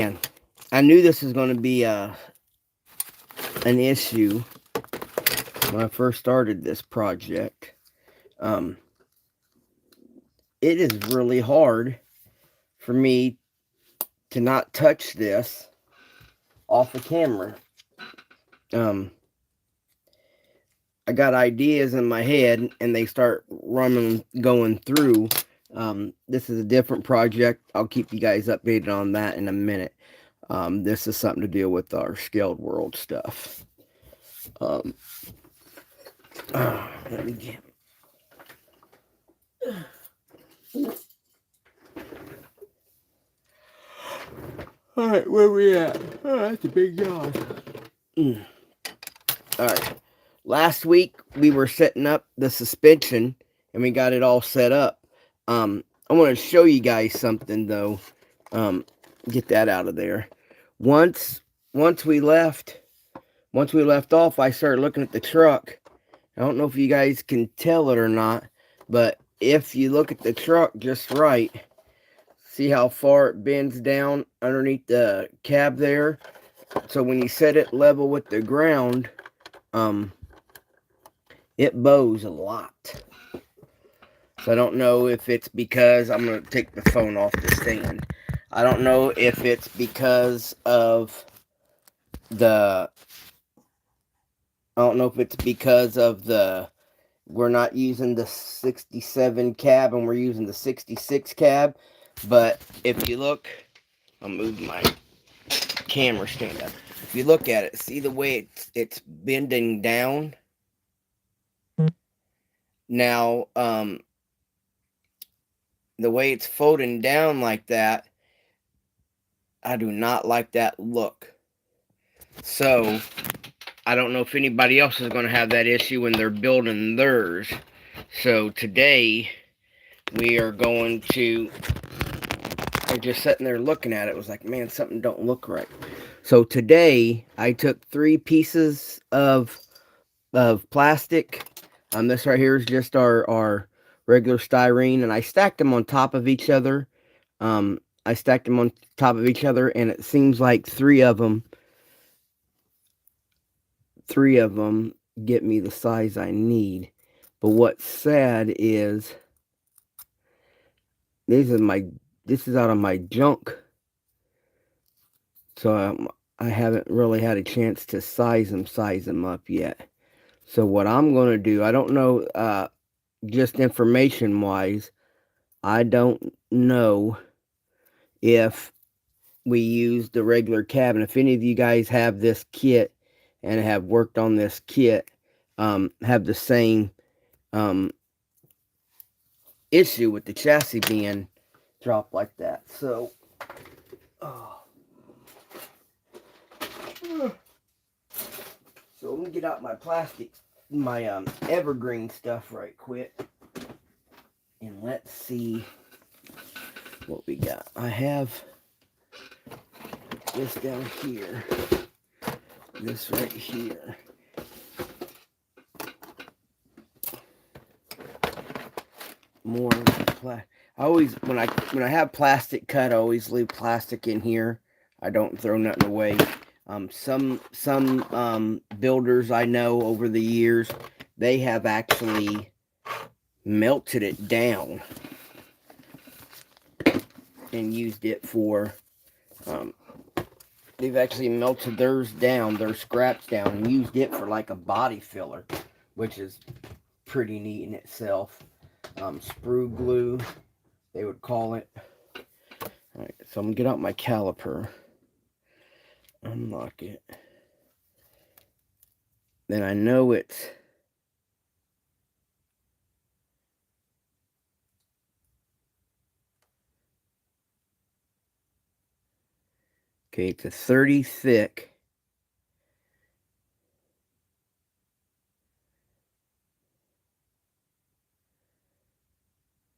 And I knew this was going to be an issue when I first started this project. Um, it is really hard for me to not touch this off the camera. Um, I got ideas in my head and they start running, going through. This is a different project. I'll keep you guys updated on that in a minute. This is something to deal with our scaled world stuff. Um, let me get. All right, where we at? Oh, that's a big yawn. All right. Last week we were setting up the suspension and we got it all set up. I want to show you guys something though. Um, get that out of there. Once once we left once we left off, I started looking at the truck. I don't know if you guys can tell it or not, but if you look at the truck just right, see how far it bends down underneath the cab there. So when you set it level with the ground, um, it bows a lot. So I don't know if it's because I'm gonna take the phone off the stand. I don't know if it's because of the. I don't know if it's because of the. We're not using the 67 cab and we're using the 66 cab. But if you look, I'll move my camera stand up. If you look at it, see the way it's bending down. Now, the way it's folding down like that, I do not like that look. So, I don't know if anybody else is going to have that issue when they're building theirs. So, today, we are going to. I was just sitting there looking at it. It was like, man, something don't look right. So, today, I took 3 pieces of plastic. This right here is just our regular styrene, and I stacked them on top of each other. I stacked them on top of each other, and it seems like three of them get me the size I need. But what's sad is this is out of my junk, so I haven't really had a chance to size them up yet. So what I'm gonna do, I don't know, just information wise, I don't know if we use the regular cab. And if any of you guys have this kit and have worked on this kit, have the same issue with the chassis being dropped like that. So, oh. So let me get out my plastic, my evergreen stuff right quick, and let's see what we got. I have this down here, this right here. More plastic. I always when I have plastic cut, I always leave plastic in here. I don't throw nothing away. Some builders I know over the years, they have actually melted it down and used it for. They've actually melted theirs down, their scraps down, and used it for like a body filler, which is pretty neat in itself. Sprue glue, they would call it. Alright, so I'm gonna get out my caliper, unlock it. Then I know it's okay, it's a 30 thick.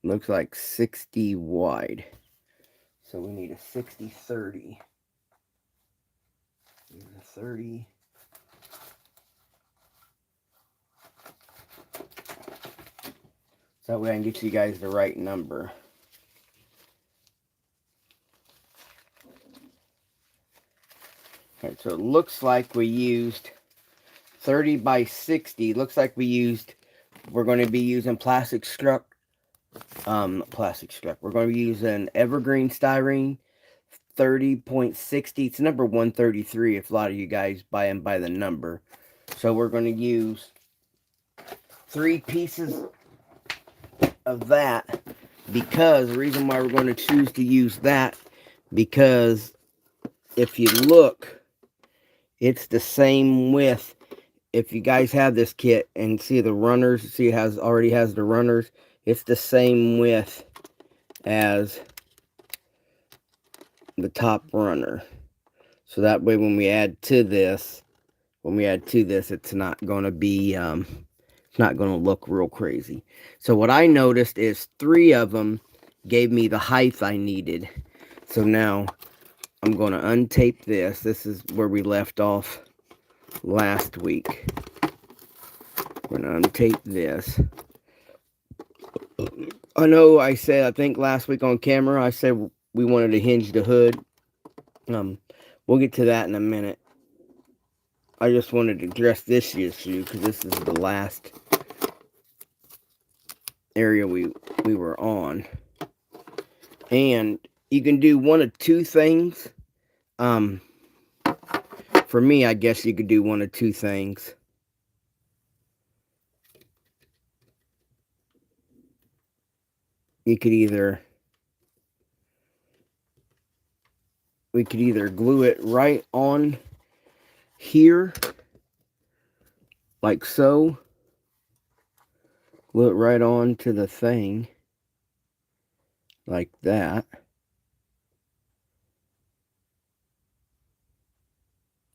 Looks like 60 wide. So we need a 60/30. Here's a 30. So that way I can get you guys the right number. Alright, so it looks like we used 30 by 60. Looks like we're going to be using plastic strip. We're going to be using evergreen styrene 30.60. It's number 133 if a lot of you guys buy them by the number. So we're going to use 3 pieces of that, because the reason why we're going to choose to use that, because if you look, it's the same width. If you guys have this kit and see the runners, see it already has the runners, it's the same width as the top runner. So that way when we add to this, it's not going to be, it's not going to look real crazy. So what I noticed is 3 of them gave me the height I needed. So now I'm going to untape this. This is where we left off last week. We're going to untape this. I know I think last week on camera, I said we wanted to hinge the hood. We'll get to that in a minute. I just wanted to address this issue because this is the last area we were on. And you can do one of 2 things. For me, I guess you could do one of 2 things. We could either glue it right on here, like so. Glue it right on to the thing, like that.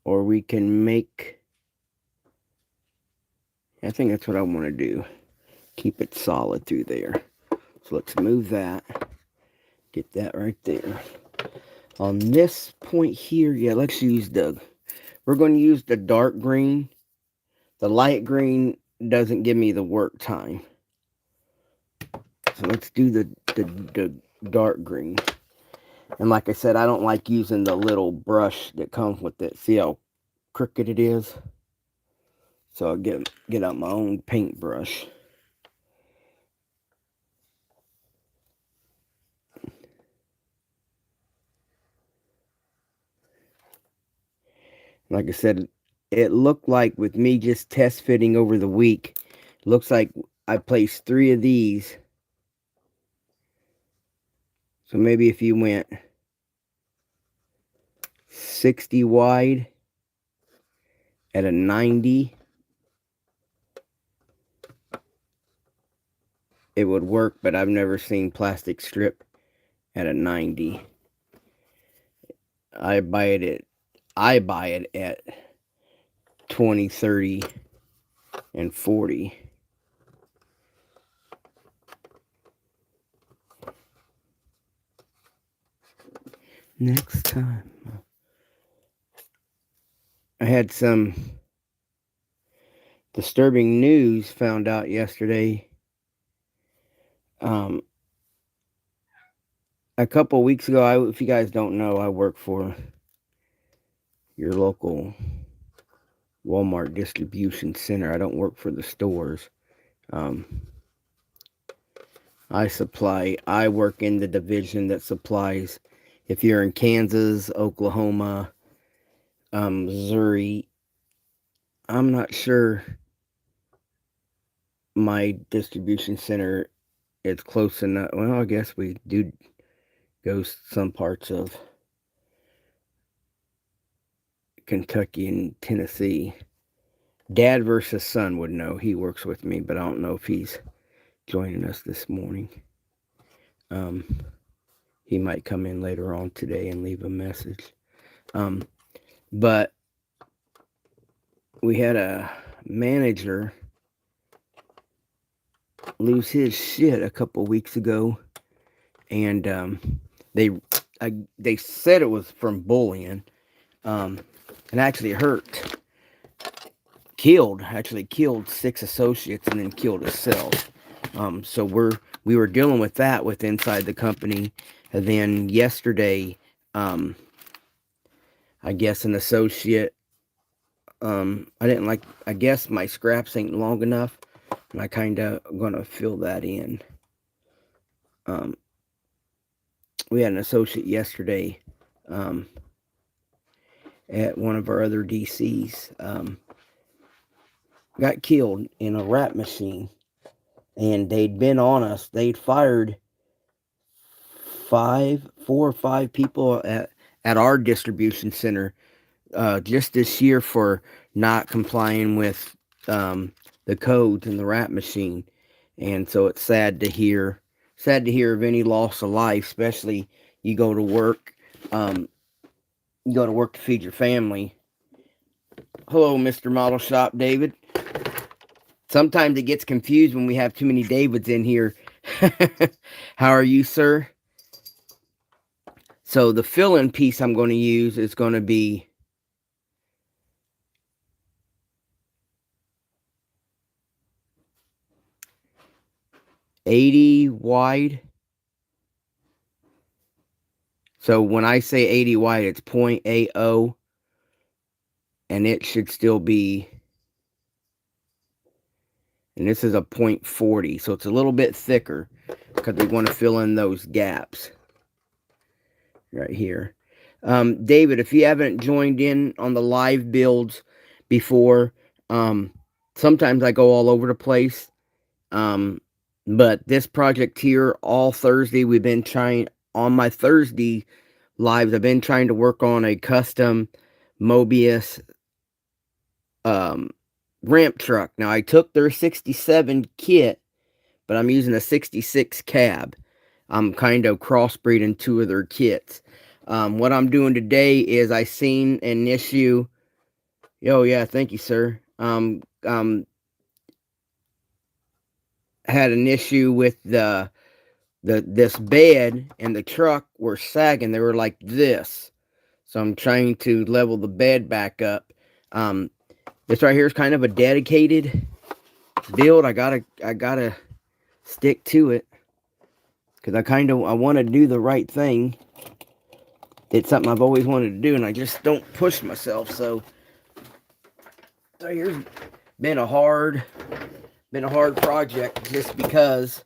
Or we can make, I think that's what I want to do. Keep it solid through there. So let's move that. Get that right there. On this point here, yeah, let's use we're going to use the dark green. The light green doesn't give me the work time. So let's do the dark green. And like I said, I don't like using the little brush that comes with it. See how crooked it is? So I'll get out my own paintbrush. Like I said, it looked like with me just test fitting over the week, looks like I placed 3 of these. So maybe if you went 60 wide at a 90, it would work, but I've never seen plastic strip at a 90. I buy it at 20, 30, and 40. Next time. I had some disturbing news found out yesterday. A couple weeks ago, if you guys don't know, I work for your local Walmart distribution center. I don't work for the stores. I work in the division that supplies, if you're in Kansas, Oklahoma, Missouri, I'm not sure my distribution center is close enough. Well, I guess we do go some parts of Kentucky and Tennessee. Dad versus son would know. He works with me, but I don't know if he's joining us this morning. He might come in later on today and leave a message. But we had a manager lose his shit a couple weeks ago, and they said it was from bullying, and actually killed 6 associates and then killed himself. So we were dealing with that with inside the company, and then yesterday, I I guess an associate. I guess my scraps ain't long enough, and I kind of gonna fill that in. Um, we had an associate yesterday, um, at one of our other DCs, got killed in a wrap machine, and they'd been on us. They'd fired 4 or 5 people at our distribution center, just this year for not complying with, the codes in the wrap machine. And so it's sad to hear of any loss of life, especially you go to work, um, you go to work to feed your family. Hello, Mr. Model Shop David. Sometimes it gets confused when we have too many Davids in here. How are you, sir? So the fill-in piece I'm going to use is going to be 80 wide. So when I say 80 wide, it's 0.80, and it should still be, and this is a 0.40, so it's a little bit thicker because we want to fill in those gaps right here. David, if you haven't joined in on the live builds before, sometimes I go all over the place. But this project here, all Thursday, we've been trying, on my Thursday lives, I've been trying to work on a custom Mobius ramp truck. Now, I took their 67 kit, but I'm using a 66 cab. I'm kind of crossbreeding 2 of their kits. What I'm doing today is I seen an issue. Oh, yeah, thank you, sir. Had an issue with this bed and the truck were sagging. They were like this. So I'm trying to level the bed back up. This right here is kind of a dedicated build. I gotta stick to it because I want to do the right thing. It's something I've always wanted to do, and I just don't push myself. So here's been a hard project just because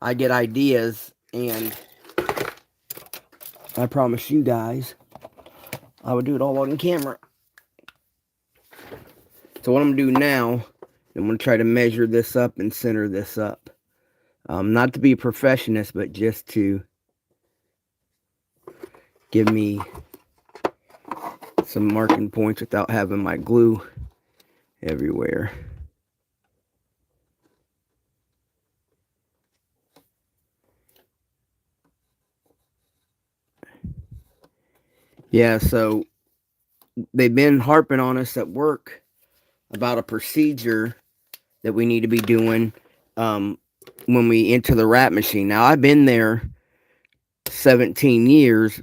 I get ideas, and I promise you guys I would do it all on camera. So what I'm going to do now, I'm going to try to measure this up and center this up. Not to be a perfectionist, but just to give me some marking points without having my glue everywhere. Yeah, so they've been harping on us at work about a procedure that we need to be doing when we enter the wrap machine. Now, I've been there 17 years,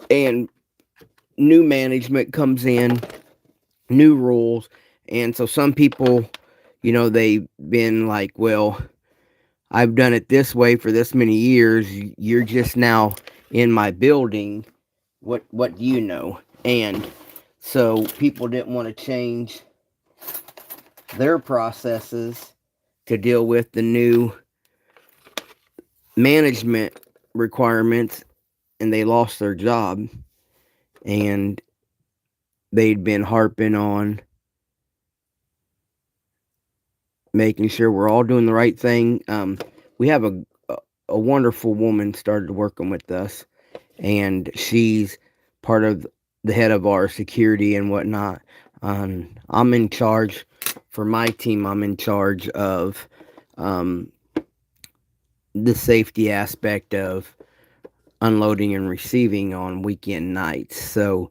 and new management comes in, new rules, and so some people, they've been like, well, I've done it this way for this many years. You're just now in my building. What do you know? And so people didn't want to change their processes to deal with the new management requirements, and they lost their job. And they'd been harping on making sure we're all doing the right thing. We have a wonderful woman started working with us, and she's part of the head of our security and whatnot. I'm in charge for my team. I'm in charge of the safety aspect of unloading and receiving on weekend nights. So,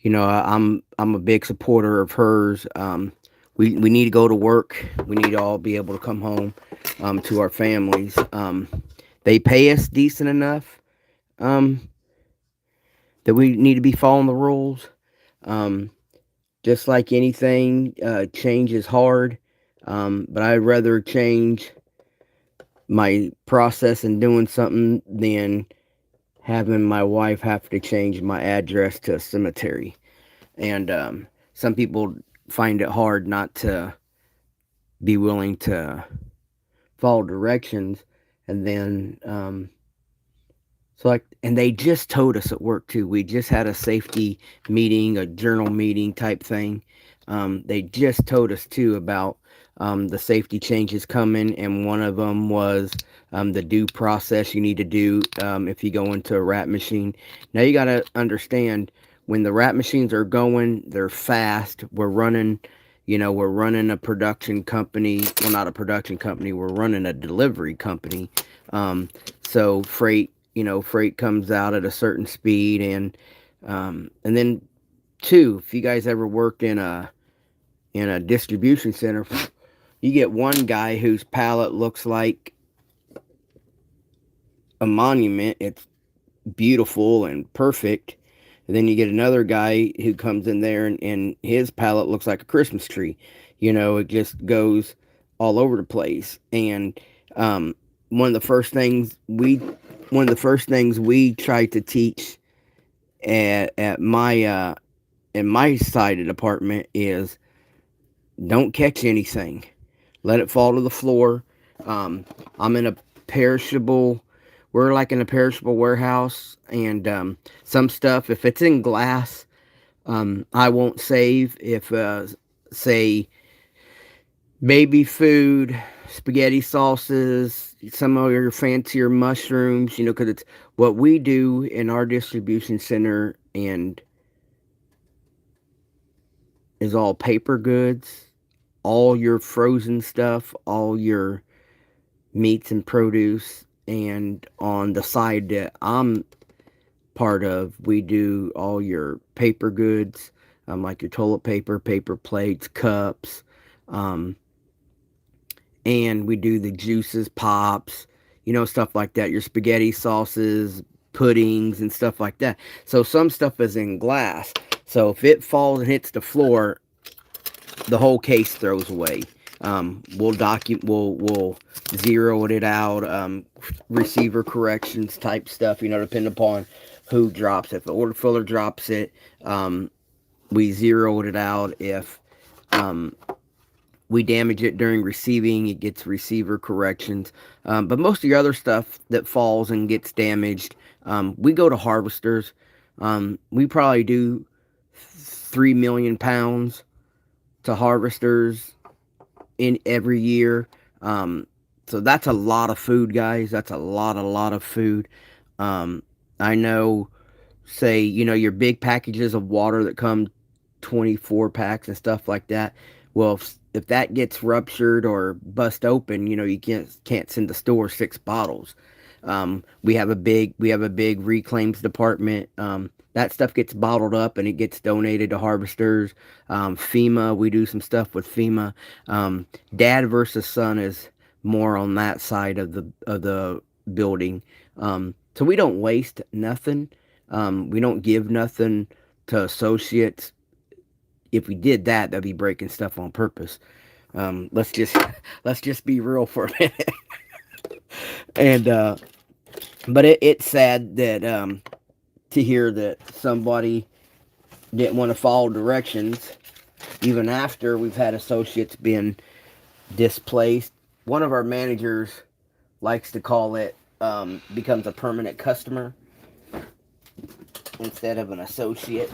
I'm a big supporter of hers. We need to go to work. We need to all be able to come home to our families. They pay us decent enough that we need to be following the rules. Just like anything, change is hard. But I'd rather change my process in doing something than having my wife have to change my address to a cemetery. And some people find it hard not to be willing to follow directions. And then, so like, and they just told us at work too. We just had a safety meeting, a journal meeting type thing. They just told us too about the safety changes coming, and one of them was the due process you need to do if you go into a rat machine. Now you got to understand, when the rat machines are going, they're fast. We're running a production company. Well, not a production company. We're running a delivery company. So freight comes out at a certain speed, and then two, if you guys ever worked in a distribution center, you get one guy whose pallet looks like a monument. It's beautiful and perfect. And then you get another guy who comes in there, and his pallet looks like a Christmas tree. It just goes all over the place. And one of the first things we try to teach at my in my side of the department is, don't catch anything. Let it fall to the floor. I'm in a perishable. We're like in a perishable warehouse, and some stuff, if it's in glass, I won't save. If say baby food, spaghetti sauces, some of your fancier mushrooms, because it's what we do in our distribution center, and is all paper goods, all your frozen stuff, all your meats and produce. And on the side that I'm part of, we do all your paper goods, like your toilet paper, paper plates, cups, and we do the juices, pops, stuff like that, your spaghetti sauces, puddings, and stuff like that. So some stuff is in glass. So if it falls and hits the floor, the whole case throws away. We'll zero it out, receiver corrections type stuff, depending upon who drops it. If the order filler drops it, we zero it out. If we damage it during receiving, it gets receiver corrections. But most of your other stuff that falls and gets damaged, we go to harvesters. We probably do 3 million pounds to harvesters in every year. So that's a lot of food, guys. That's a lot of food. I know, say, your big packages of water that come 24 packs and stuff like that. Well, if that gets ruptured or bust open, you can't send the store 6 bottles. We have a big reclaims department. That stuff gets bottled up and it gets donated to harvesters. FEMA, we do some stuff with FEMA. Dad versus son is more on that side of the building. So we don't waste nothing. We don't give nothing to associates. If we did that, that'd be breaking stuff on purpose. Let's just be real for a minute. And but it's sad that to hear that somebody didn't want to follow directions even after we've had associates being displaced. One of our managers likes to call it becomes a permanent customer instead of an associate,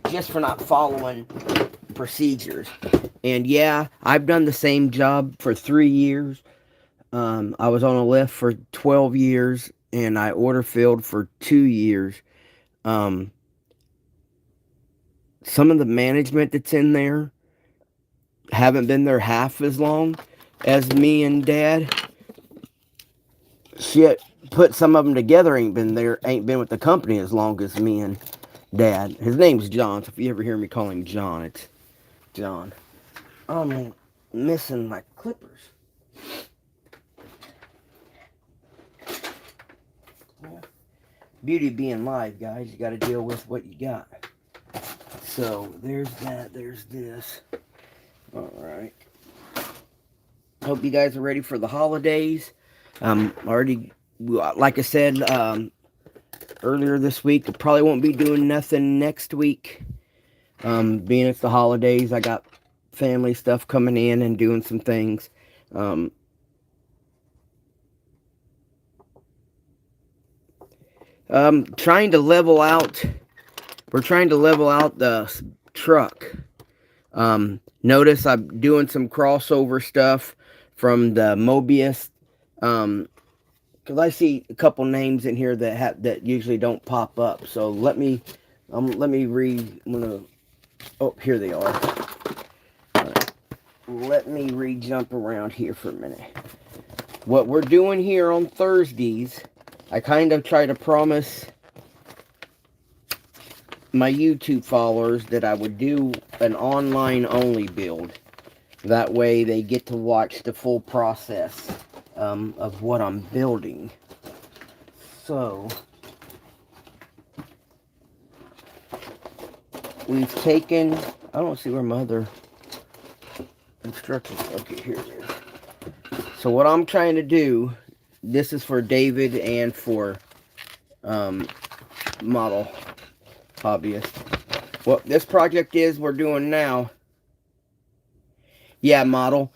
just for not following procedures. And yeah, I've done the same job for 3 years. I was on a lift for 12 years, and I order filled for 2 years. Some of the management that's in there haven't been there half as long as me and Dad. Shit, put some of them together, ain't been with the company as long as me and Dad. His name's John, so if you ever hear me call him John, it's John. I'm missing my clippers. Beauty of being live, guys. You got to deal with what you got. So there's that. There's this. All right. Hope you guys are ready for the holidays. Already like I said earlier this week, I probably won't be doing nothing next week. Being it's the holidays, I got family stuff coming in and doing some things. Trying to level out. We're trying to level out the truck. Notice I'm doing some crossover stuff from the Mobius. Because I see a couple names in here that usually don't pop up. So let me read. I'm gonna. Oh, here they are. Let me jump around here for a minute. What we're doing here on Thursdays, I kind of try to promise my YouTube followers that I would do an online only build. That way they get to watch the full process of what I'm building. So we've taken, I don't see where my other instructions, okay, here it is. So what I'm trying to do, this is for David and for Model Hobbyist. What this project is we're doing now. Yeah, Model.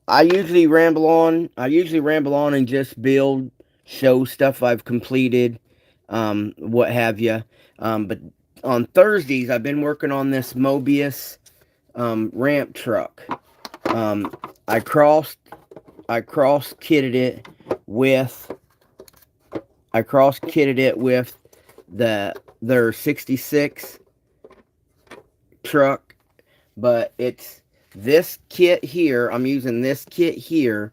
I usually ramble on and just build, show stuff I've completed, what have you. But on Thursdays, I've been working on this Mobius ramp truck. I cross kitted it with their 66 truck, but it's this kit here. I'm using this kit here,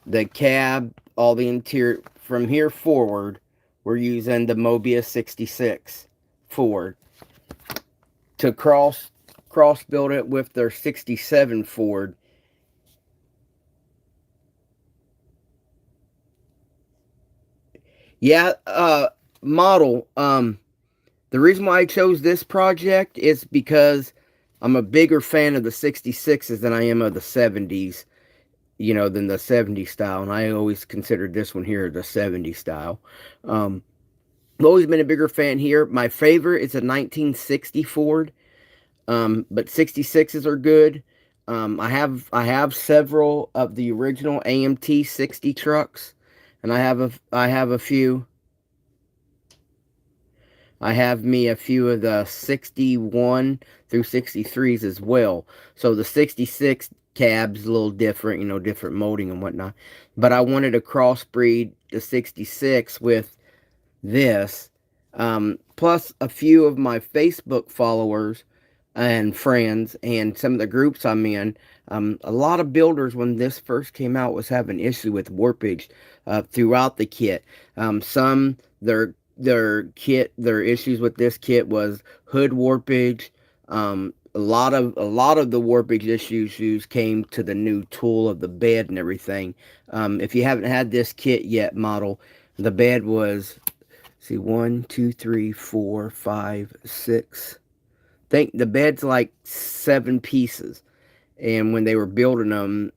the cab, all the interior from here forward. We're using the Mobius 66 Ford to cross build it with their 67 Ford. Yeah, Model. The reason why I chose this project is because I'm a bigger fan of the 66s than I am of the 70s, you know, than the 70 style. And I always considered this one here the 70 style. I've always been a bigger fan here. My favorite is a 1960 Ford, but 66s are good. I have several of the original AMT 60 trucks, and I have a few. I have me a few of the 61 through 63s as well. So the 66 cab's a little different, you know, different molding and whatnot. But I wanted to crossbreed the 66 with this. Plus a few of my Facebook followers and friends and some of the groups I'm in. A lot of builders, when this first came out, was having issue with warpage throughout the kit. Some, their issues with this kit was hood warpage. A lot of the warpage issues came to the new tool of the bed and everything. If you haven't had this kit yet, Model, the bed was, see, 1, 2, 3, 4, 5, 6. I think the bed's like 7 pieces, and when they were building them,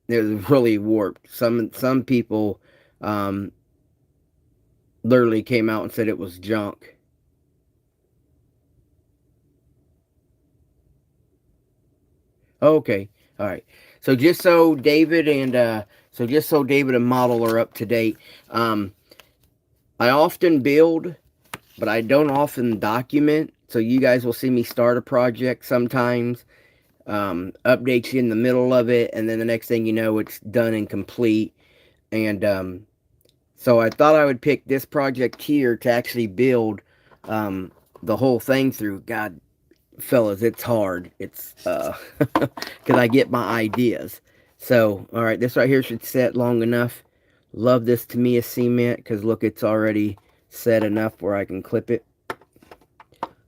it was really warped. Some people literally came out and said it was junk. Okay, all right. So just so David and Model are up to date, I often build, but I don't often document. So you guys will see me start a project sometimes, update you in the middle of it, and then the next thing you know, it's done and complete. And so I thought I would pick this project here to actually build the whole thing through. God, fellas, it's hard. It's because I get my ideas. So, all right, this right here should set long enough. Love this Tamiya cement because look, it's already set enough where I can clip it.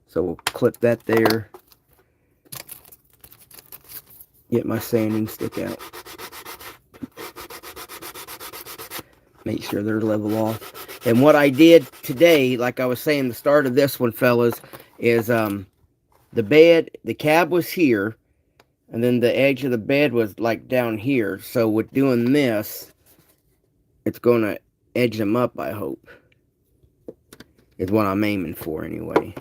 So we'll clip that there. Get my sanding stick out. Make sure they're level off. And what I did today, like I was saying, the start of this one, fellas, is the cab was here, and then the edge of the bed was like down here. So with doing this, it's going to edge them up, I hope. Is what I'm aiming for anyway.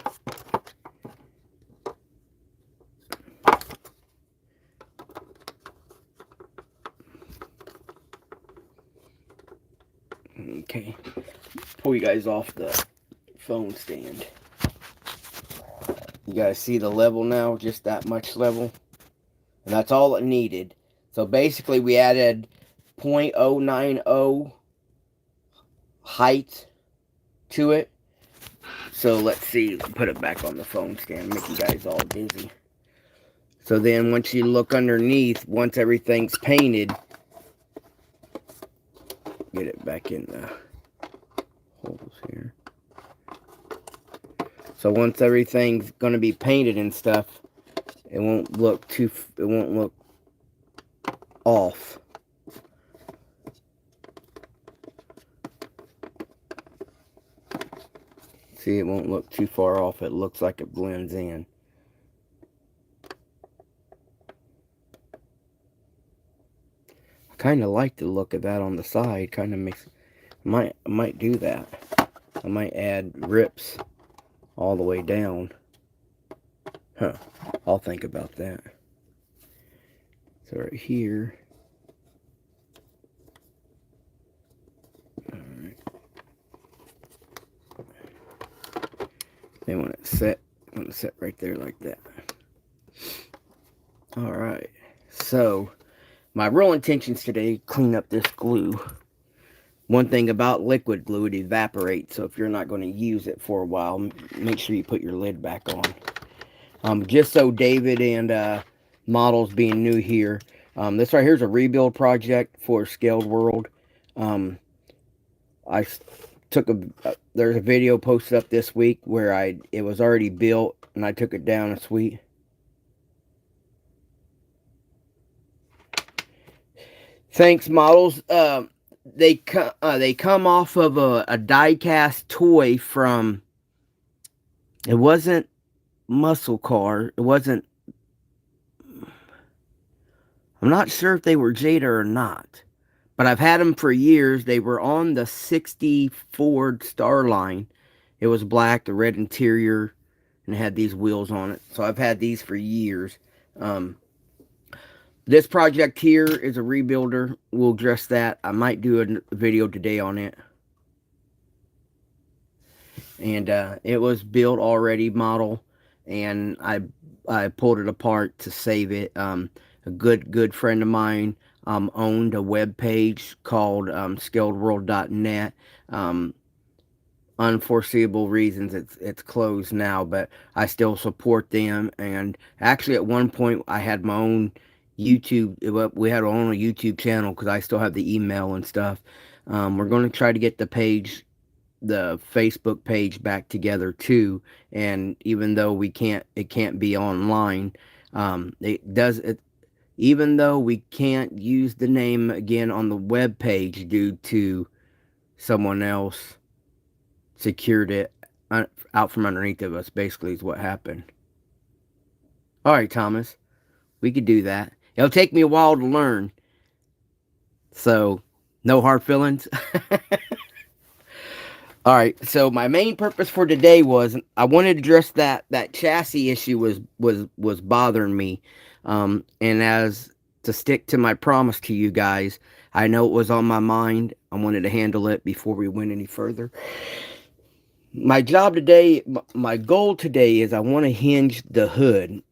Okay. Pull you guys off the phone stand. You guys see the level now? Just that much level. And that's all it needed. So basically we added 0.090 height to it. So let's see. Put it back on the phone stand. Make you guys all dizzy. So then once you look underneath, once everything's painted, get it back in the holes here. So once everything's going to be painted and stuff, it won't look off. See, it won't look too far off. It looks like it blends in. I kind of like the look of that on the side. Kind of makes, I might do that. I might add rips all the way down. Huh. I'll think about that. So right here. Alright. Then when it's set, right there like that. Alright. So my real intentions today, clean up this glue. One thing about liquid glue, it evaporates. So if you're not going to use it for a while, make sure you put your lid back on. Just so David and Models being new here, this right here is a rebuild project for Scaled World. I took there's a video posted up this week where it was already built and I took it down a suite. Thanks, Models. They come off of a die-cast toy from, it wasn't Muscle Car, it wasn't, I'm not sure if they were Jada or not, but I've had them for years. They were on the 60 Ford Starline. It was black, the red interior, and it had these wheels on it. So I've had these for years. This project here is a rebuilder. We'll address that. I might do a video today on it. And it was built already, model, and I pulled it apart to save it. A good friend of mine owned a web page called scaledworld.net. Unforeseeable reasons it's closed now, but I still support them. And actually at one point I had my own YouTube, we had our own YouTube channel because I still have the email and stuff. We're going to try to get the Facebook page back together too. And even though it can't be online, even though we can't use the name again on the web page due to someone else secured it out from underneath of us, basically is what happened. All right, Thomas, we could do that. It'll take me a while to learn. So, no hard feelings. All right, so my main purpose for today was I wanted to address that chassis issue was bothering me. And as to stick to my promise to you guys, I know it was on my mind. I wanted to handle it before we went any further. My job today, my goal today is I want to hinge the hood.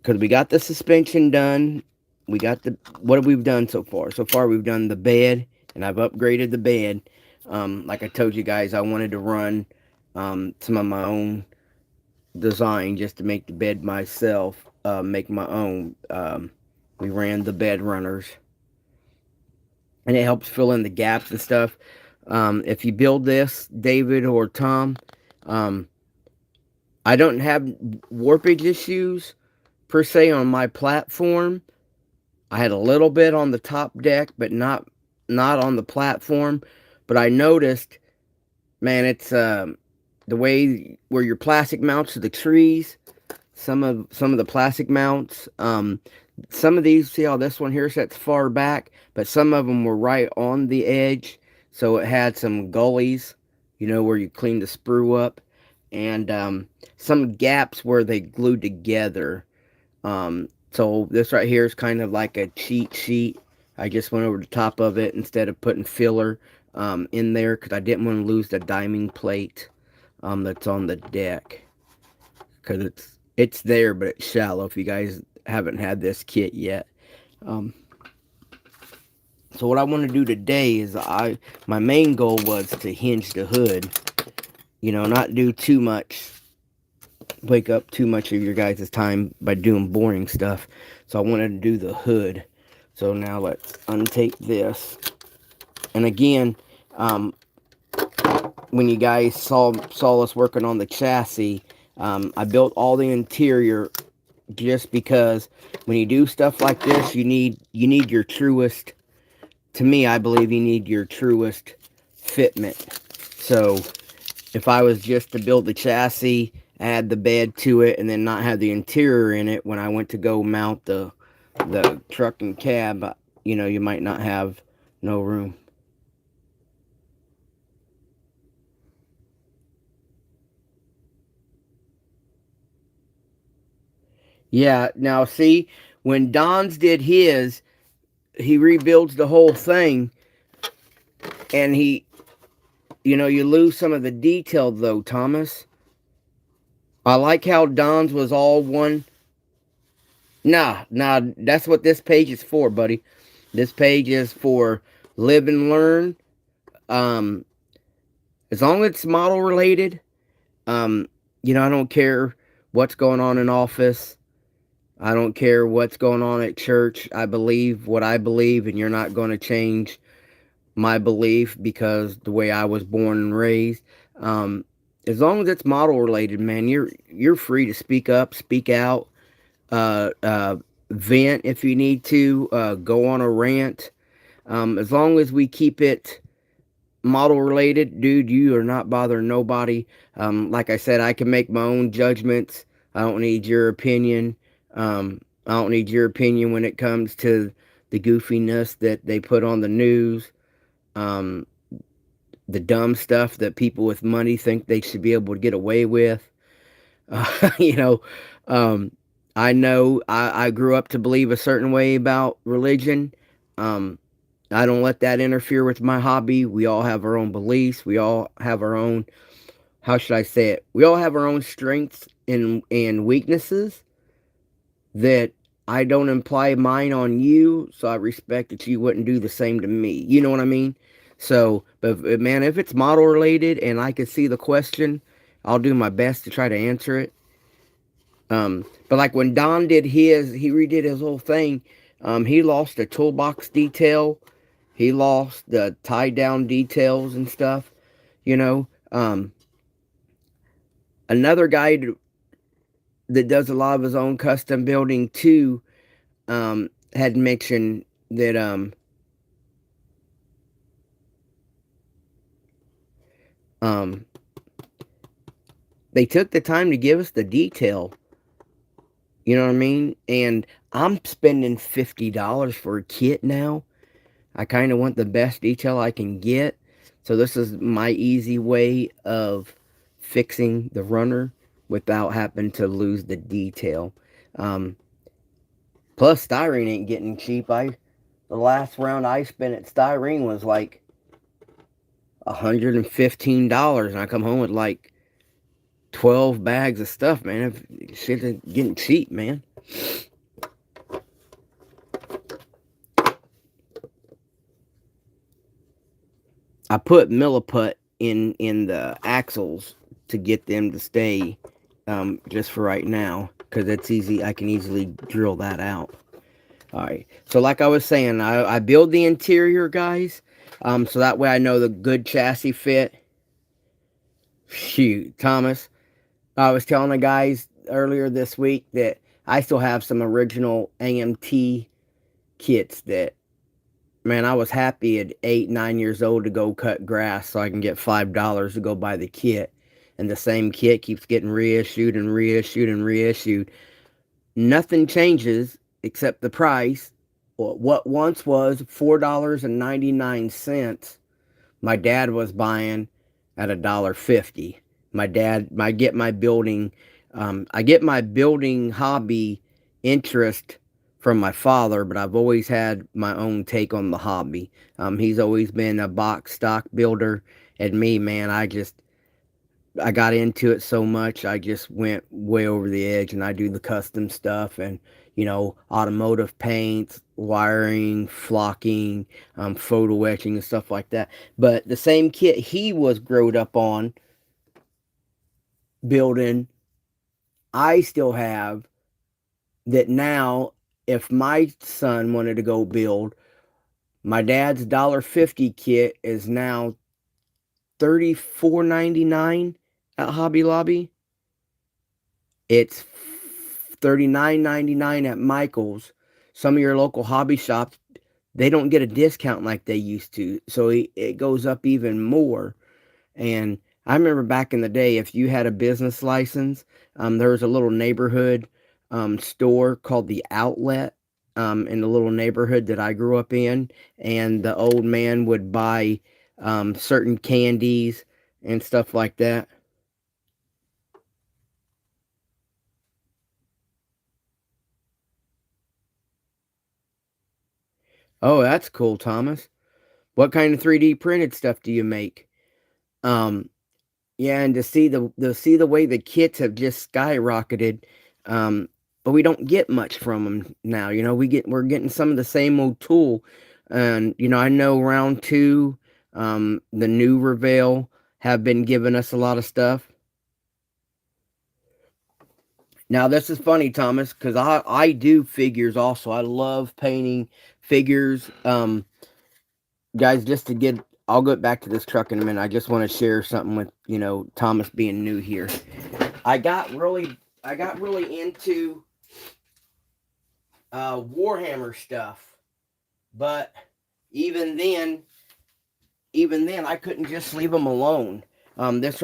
Because we got the suspension done. We got what have we done so far? So far we've done the bed, and I've upgraded the bed. Like I told you guys, I wanted to run some of my own design just to make the bed myself, make my own. We ran the bed runners. And it helps fill in the gaps and stuff. If you build this, David or Tom, I don't have warpage issues per se on my platform. I had a little bit on the top deck, but not on the platform. But I noticed, man, it's the way where your plastic mounts to the trees. Some of the plastic mounts, Some of these, see how this one here sets far back, but some of them were right on the edge, so it had some gullies, you know, where you clean the sprue up, and some gaps where they glued together. So this right here is kind of like a cheat sheet. I just went over the top of it instead of putting filler in there because I didn't want to lose the diming plate that's on the deck, because it's there, but it's shallow if you guys haven't had this kit yet. So what I want to do today is my main goal was to hinge the hood, you know, not do too much, wake up too much of your guys' time by doing boring stuff. So I wanted to do the hood. So now let's untake this. And again, when you guys saw us working on the chassis, I built all the interior just because when you do stuff like this, you need your truest, to me, I believe you need your truest fitment. So if I was just to build the chassis, add the bed to it, and then not have the interior in it, when I went to go mount the truck and cab, you know, you might not have no room. Yeah, now see, when Don's did his, he rebuilds the whole thing, and he, you know, you lose some of the detail though, Thomas. I like how Don's was all one. Nah, that's what this page is for, buddy. This page is for live and learn. As long as it's model related, you know, I don't care what's going on in office. I don't care what's going on at church. I believe what I believe, and you're not going to change my belief because the way I was born and raised. As long as it's model related, man, you're free to speak up, speak out, vent if you need to, go on a rant. As long as we keep it model related, dude, you are not bothering nobody. Like I said, I can make my own judgments. I don't need your opinion. I don't need your opinion when it comes to the goofiness that they put on the news. The dumb stuff that people with money think they should be able to get away with. You I know I grew up to believe a certain way about religion. I don't let that interfere with my hobby. We all have our own beliefs. We all have our own, how should I say it? We all have our own strengths and weaknesses that I don't imply mine on you, so I respect that you wouldn't do the same to me. You know what I mean? So, but man, if it's model related and I can see the question, I'll do my best to try to answer it. But like when Don did his, he redid his whole thing. He lost the toolbox detail. He lost the tie down details and stuff, you know. Another guy that does a lot of his own custom building too, had mentioned that, they took the time to give us the detail. You know what I mean? And I'm spending $50 for a kit now. I kind of want the best detail I can get. So this is my easy way of fixing the runner without having to lose the detail. Plus, styrene ain't getting cheap. The last round I spent at styrene was like $115, and I come home with like 12 bags of stuff, man. Shit is getting cheap, man. I put milliput in the axles to get them to stay, just for right now, because it's easy. I can easily drill that out. All right. So like I was saying, I build the interior, guys, so that way I know the good chassis fit. Shoot, Thomas, I was telling the guys earlier this week that I still have some original AMT kits that, man, I was happy at 8, 9 years old to go cut grass so I can get $5 to go buy the kit. And the same kit keeps getting reissued and reissued and reissued. Nothing changes except the price, what once was $4.99, my dad was buying at $1.50. I get my building hobby interest from my father, but I've always had my own take on the hobby. He's always been a box stock builder, and me, man, I got into it so much, I just went way over the edge, and I do the custom stuff and, automotive paints, wiring, flocking, photo etching and stuff like that. But the same kit he was growed up on building, I still have that now. If my son wanted to go build, my dad's $1.50 kit is now $34.99 at Hobby Lobby. It's $39.99 at Michael's. Some of your local hobby shops, they don't get a discount like they used to, so it goes up even more. And I remember back in the day, if you had a business license, there was a little neighborhood store called the Outlet in the little neighborhood that I grew up in, and the old man would buy certain candies and stuff like that. Oh, that's cool, Thomas. What kind of 3D printed stuff do you make? Um, yeah, and to see the way the kits have just skyrocketed, um, but we don't get much from them now. We're getting some of the same old tool, and I know Round Two, the new Revell have been giving us a lot of stuff. Now this is funny, Thomas, because I do figures also. I love painting figures. Guys, just to get, I'll get back to this truck in a minute. I just want to share something with, Thomas being new here. I got really into Warhammer stuff, but even then, I couldn't just leave them alone. This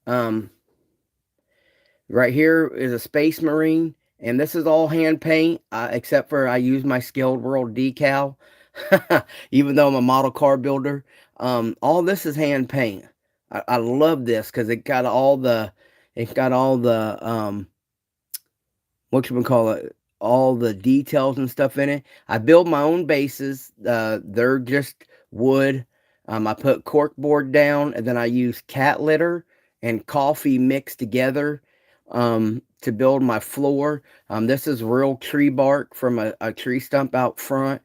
um, right here is a Space Marine, and this is all hand paint, except for I use my Skilled World decal. Even though I'm a model car builder, all this is hand paint. I love this because it got all the what you would call it, all the details and stuff in it. I build my own bases. They're just wood. I put cork board down, and then I use cat litter and coffee mixed together to build my floor. This is real tree bark from a tree stump out front.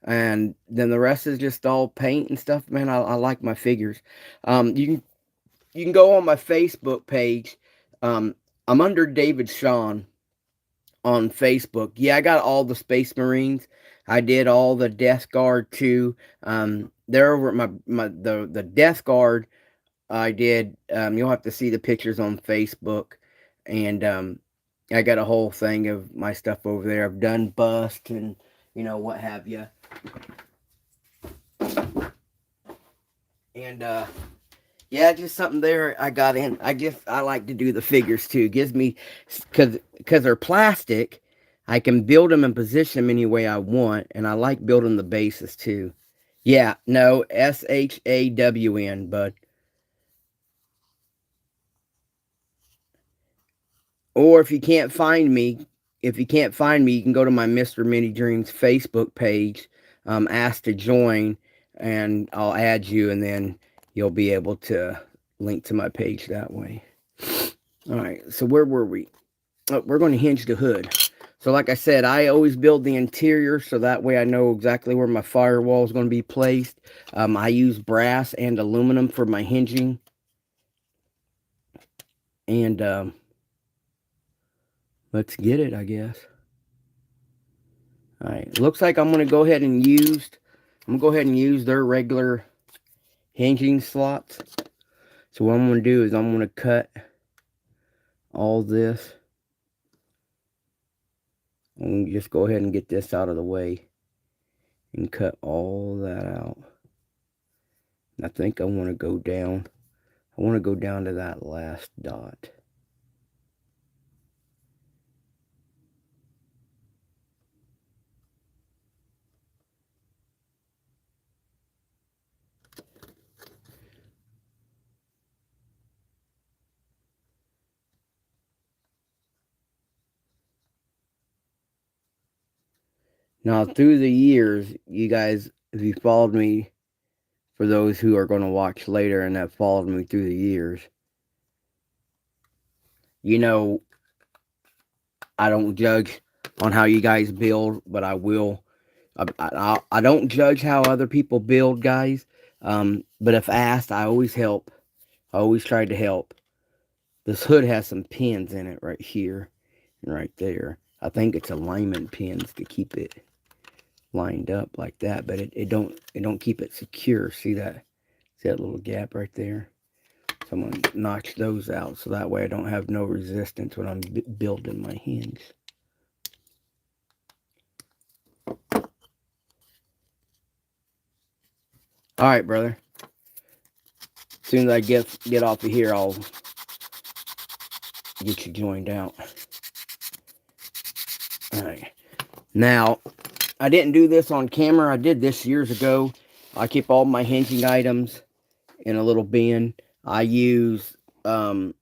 And then the rest is just all paint and stuff. Man, I like my figures. You can go on my Facebook page. I'm under David Shawn on Facebook. Yeah, I got all the Space Marines. I did all the Death Guard too. They're over at the Death Guard. I did. You'll have to see the pictures on Facebook, and I got a whole thing of my stuff over there. I've done bust and what have you. And yeah, just something there I got in. I like to do the figures too. It gives me, because they're plastic, I can build them and position them any way I want, and I like building the bases too. Yeah, no, SHAWN, bud. Or if you can't find me, you can go to my Mr. Mini Dreams Facebook page, ask to join, and I'll add you, and then you'll be able to link to my page that way. All right, so where were we? Oh, we're going to hinge the hood. So like I said, I always build the interior so that way I know exactly where my firewall is going to be placed. I use brass and aluminum for my hinging. And let's get it, I guess. All right, looks like I'm going to go ahead and use their regular hinging slots. So what I'm going to do is I'm going to cut all this. I'm going to just go ahead and get this out of the way and cut all that out. And I think I want to go down. I want to go down to that last dot. Now, through the years, you guys, if you followed me, for those who are going to watch later and have followed me through the years, you know, I don't judge on how you guys build, but I will. I don't judge how other people build, guys. But if asked, I always help. I always try to help. This hood has some pins in it right here and right there. I think it's alignment pins to keep it lined up like that, but it don't keep it secure. See that little gap right there? So I'm gonna notch those out so that way I don't have no resistance when I'm building my hinge. All right, brother. As soon as I get off of here, I'll get you joined out. All right. Now, I didn't do this on camera. I did this years ago. I keep all my hinging items in a little bin. I use K&S. I'm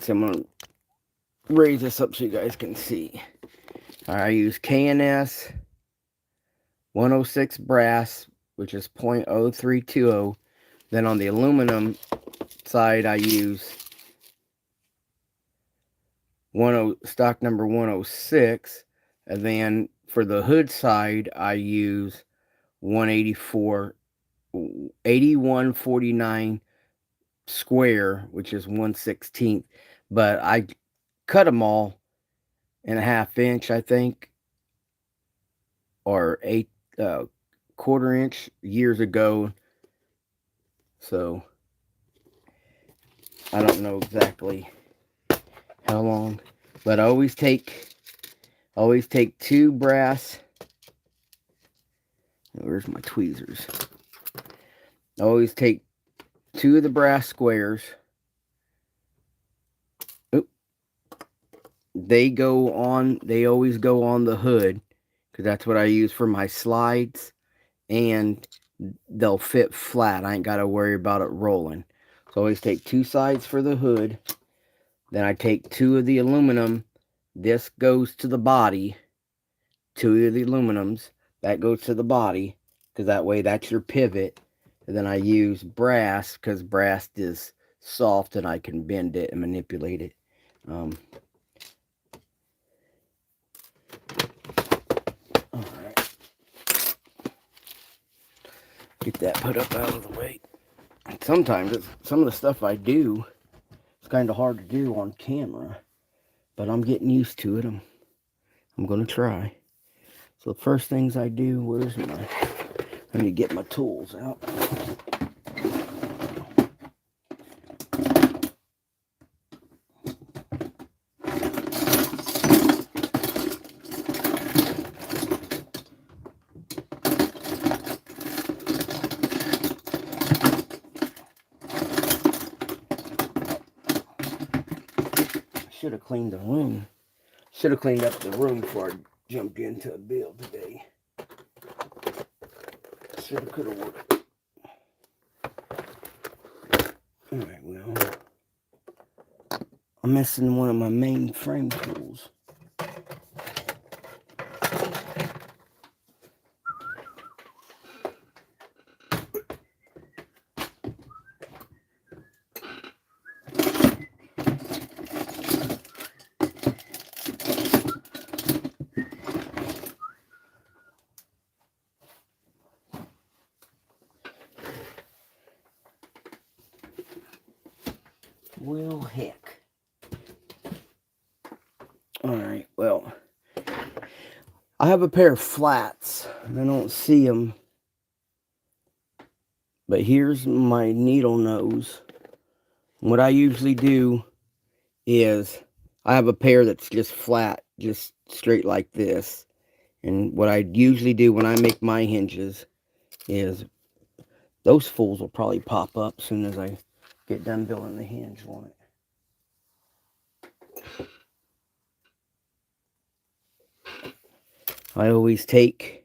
gonna raise this up so you guys can see. I use K&S 106 brass, which is 0.0320. Then on the aluminum side, I use stock number 106, and then for the hood side, I use 8149 square, which is 1/16. But I cut them all in a 1/2 inch, I think, or 1/4 inch years ago. So I don't know exactly how long, but I always take 2 brass. Where's my tweezers? I always take 2 of the brass squares. Oop. They always go on the hood, because that's what I use for my slides, and they'll fit flat. I ain't got to worry about it rolling. So I always take 2 sides for the hood. Then I take 2 of the aluminum. This goes to the body. 2 of the aluminums. That goes to the body, because that way that's your pivot. And then I use brass, because brass is soft and I can bend it and manipulate it. Alright. Get that put up out of the way. Sometimes some of the stuff I do, it's kind of hard to do on camera, but I'm getting used to it. I'm going to try. So the first things I do, I need to get my tools out. Should have cleaned the room. Should have cleaned up the room before I jumped into a build today. Should have, could have, would have. Alright, well, I'm missing one of my main frame tools. Well, heck. Alright, well, I have a pair of flats. I don't see them. But here's my needle nose. What I usually do is I have a pair that's just flat, just straight like this. And what I usually do when I make my hinges is those fools will probably pop up as soon as I get done building the hinge on it. I always take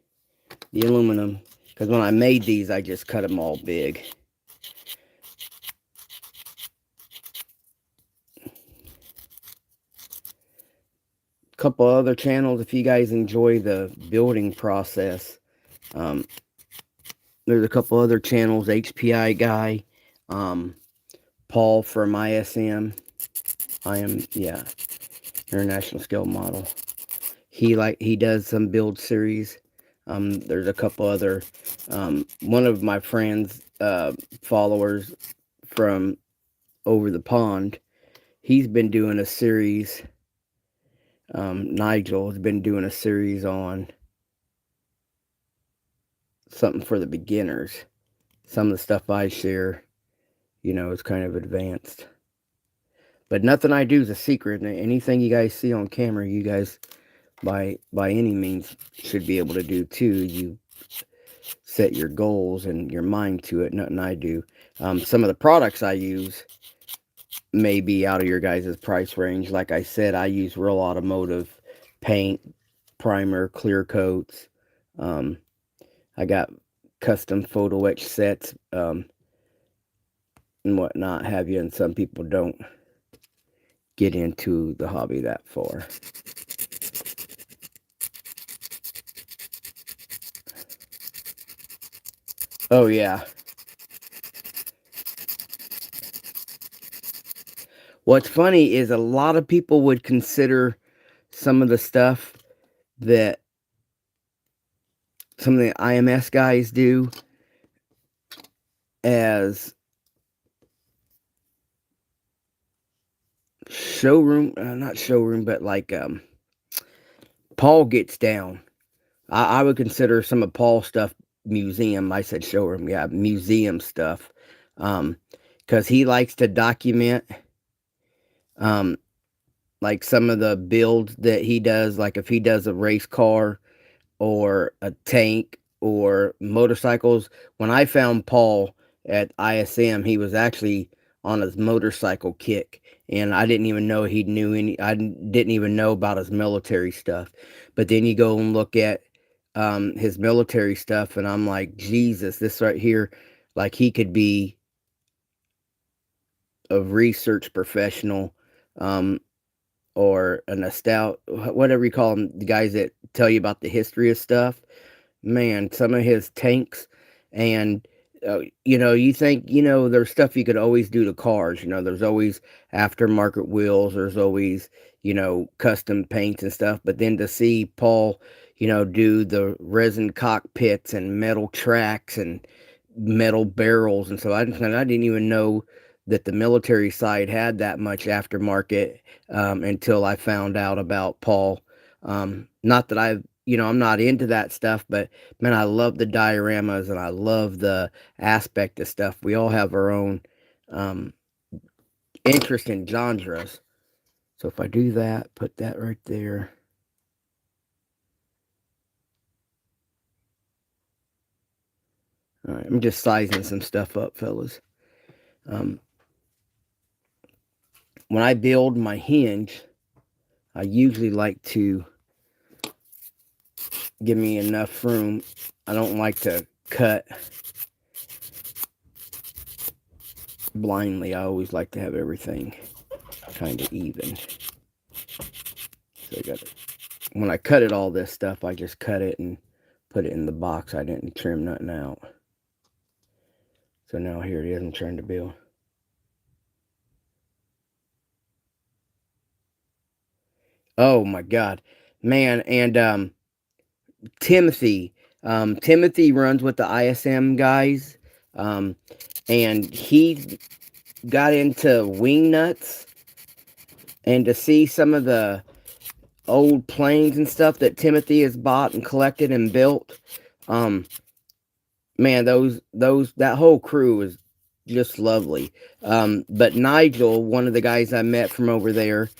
the aluminum, because when I made these, I just cut them all big. couple other channels if you guys enjoy the building process. There's a couple other channels, HPI guy, Paul from ISM, International Scale Model. He does some build series. There's a couple other, one of my friends, followers from over the pond, he's been doing a series, Nigel has been doing a series on something for the beginners. Some of the stuff I share, is kind of advanced. But nothing I do is a secret. Anything you guys see on camera, you guys, by any means, should be able to do too. You set your goals and your mind to it. Nothing I do. Some of the products I use may be out of your guys' price range. Like I said, I use Real Automotive paint, primer, clear coats. I got custom photo etch sets, and whatnot have you, and some people don't get into the hobby that far. Oh yeah. What's funny is a lot of people would consider some of the stuff that some of the IMS guys do as showroom, not showroom, but like Paul gets down. I would consider some of Paul's stuff museum. I said showroom, yeah, museum stuff. Because he likes to document like some of the builds that he does, like if he does a race car or a tank or motorcycles. When I found Paul at ISM, he was actually on his motorcycle kick, and I didn't even know he knew any. I didn't even know about his military stuff. But then you go and look at his military stuff, and I'm like, Jesus, this right here, like he could be a research professional, or a nostalgia, whatever you call them, the guys that tell you about the history of stuff. Man, some of his tanks, and you think, there's stuff you could always do to cars. There's always aftermarket wheels, there's always, custom paints and stuff. But then to see Paul, do the resin cockpits and metal tracks and metal barrels, and so I didn't even know that the military side had that much aftermarket, until I found out about Paul. Not that I'm not into that stuff, but man, I love the dioramas and I love the aspect of stuff. We all have our own interest in genres. So if I do that, put that right there. All right, I'm just sizing some stuff up, fellas. When I build my hinge, I usually like to give me enough room. I don't like to cut blindly. I always like to have everything kind of even. So when I cut it, all this stuff, I just cut it and put it in the box. I didn't trim nothing out. So now here it is, I'm trying to build. Oh my God, man. And Timothy runs with the ISM guys, and he got into wing nuts, and to see some of the old planes and stuff that Timothy has bought and collected and built, man, that whole crew is just lovely. But Nigel, one of the guys I met from over there,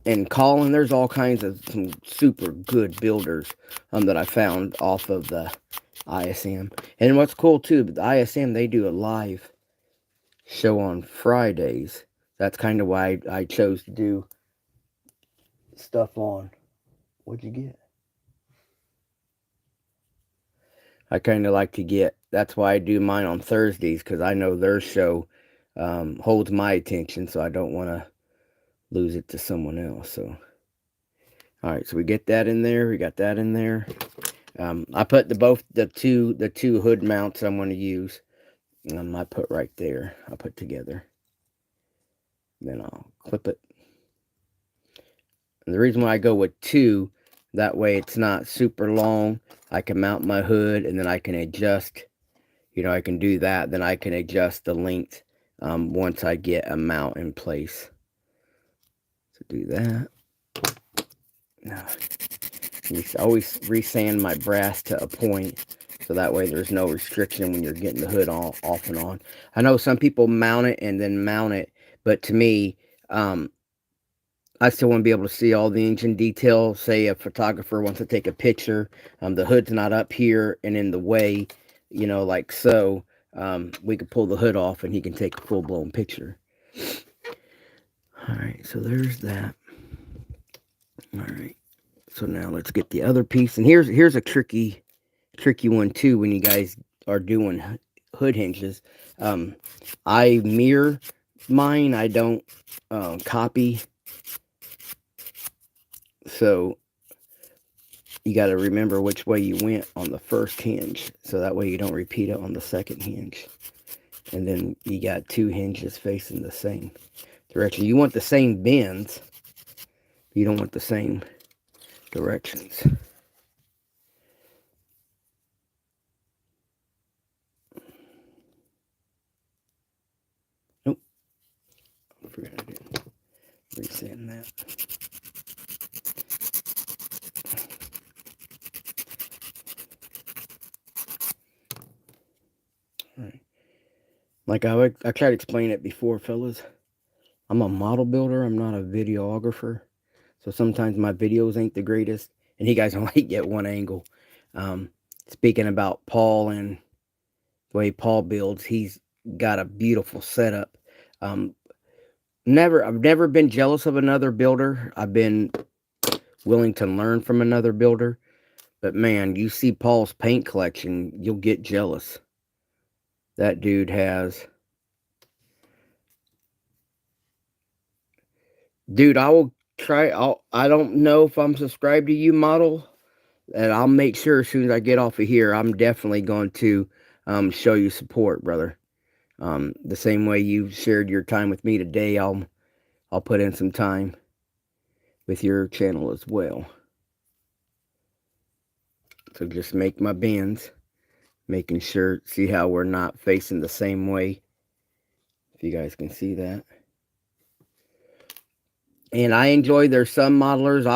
and Colin, there's all kinds of some super good builders that I found off of the ISM. And what's cool too, the ISM, they do a live show on Fridays. That's kind of why I chose to do stuff on. What'd you get? I kind of like to get, that's why I do mine on Thursdays, because I know their show holds my attention, so I don't want to lose it to someone else. So, all right, so we get that in there. We got that in there. I put the two hood mounts I'm going to use. I put right there. I'll put together. Then I'll clip it. And the reason why I go with two, that way it's not super long. I can mount my hood, and then I can adjust. You know, I can do that. Then I can adjust the length once I get a mount in place. So do that. Now, always resand my brass to a point, so that way there's no restriction when you're getting the hood off and on. I know some people mount it and then mount it, but to me, I still want to be able to see all the engine detail. Say a photographer wants to take a picture, the hood's not up here and in the way, you know, like so. We could pull the hood off and he can take a full-blown picture. All right, so there's that. All right, so now let's get the other piece. And here's a tricky one too when you guys are doing hood hinges. I mirror mine. I don't copy. So you got to remember which way you went on the first hinge, so that way you don't repeat it on the second hinge. And then you got two hinges facing the same direction. You want the same bends, you don't want the same directions. Nope, I forgot I didn't resand that. All right. Like I tried to explain it before, fellas. I'm a model builder. I'm not a videographer. So sometimes my videos ain't the greatest. And you guys only get one angle. Speaking about Paul and the way Paul builds, he's got a beautiful setup. I've never been jealous of another builder. I've been willing to learn from another builder. But man, you see Paul's paint collection, you'll get jealous. That dude has... Dude, I will try. I don't know if I'm subscribed to you, model, and I'll make sure as soon as I get off of here, I'm definitely going to show you support, brother. The same way you shared your time with me today, I'll put in some time with your channel as well. So just make my bends, making sure, see how we're not facing the same way. If you guys can see that. And I enjoy, there's some modelers.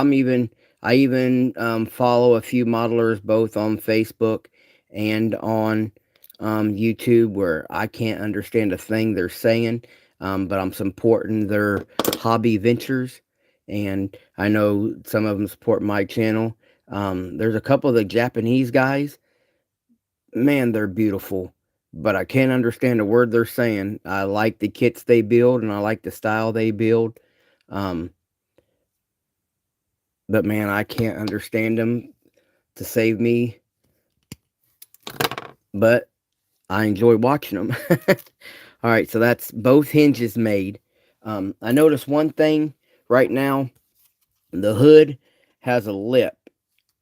I even follow a few modelers both on Facebook and on YouTube where I can't understand a thing they're saying, but I'm supporting their hobby ventures, and I know some of them support my channel. There's a couple of the Japanese guys, man, they're beautiful, but I can't understand a word they're saying. I like the kits they build, and I like the style they build. But man, I can't understand them to save me. But I enjoy watching them. All right, so that's both hinges made. I noticed one thing right now. The hood has a lip.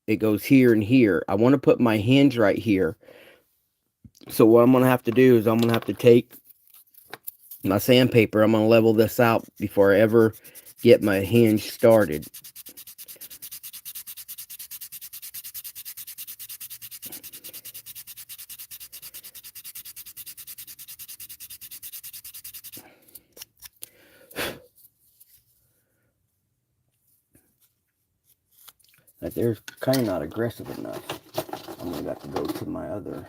It goes here and here. I want to put my hinge right here. So what I'm going to have to do is I'm going to have to take my sandpaper. I'm going to level this out before I ever get my hinge started. That there's kind of not aggressive enough. I'm going to have to go to my other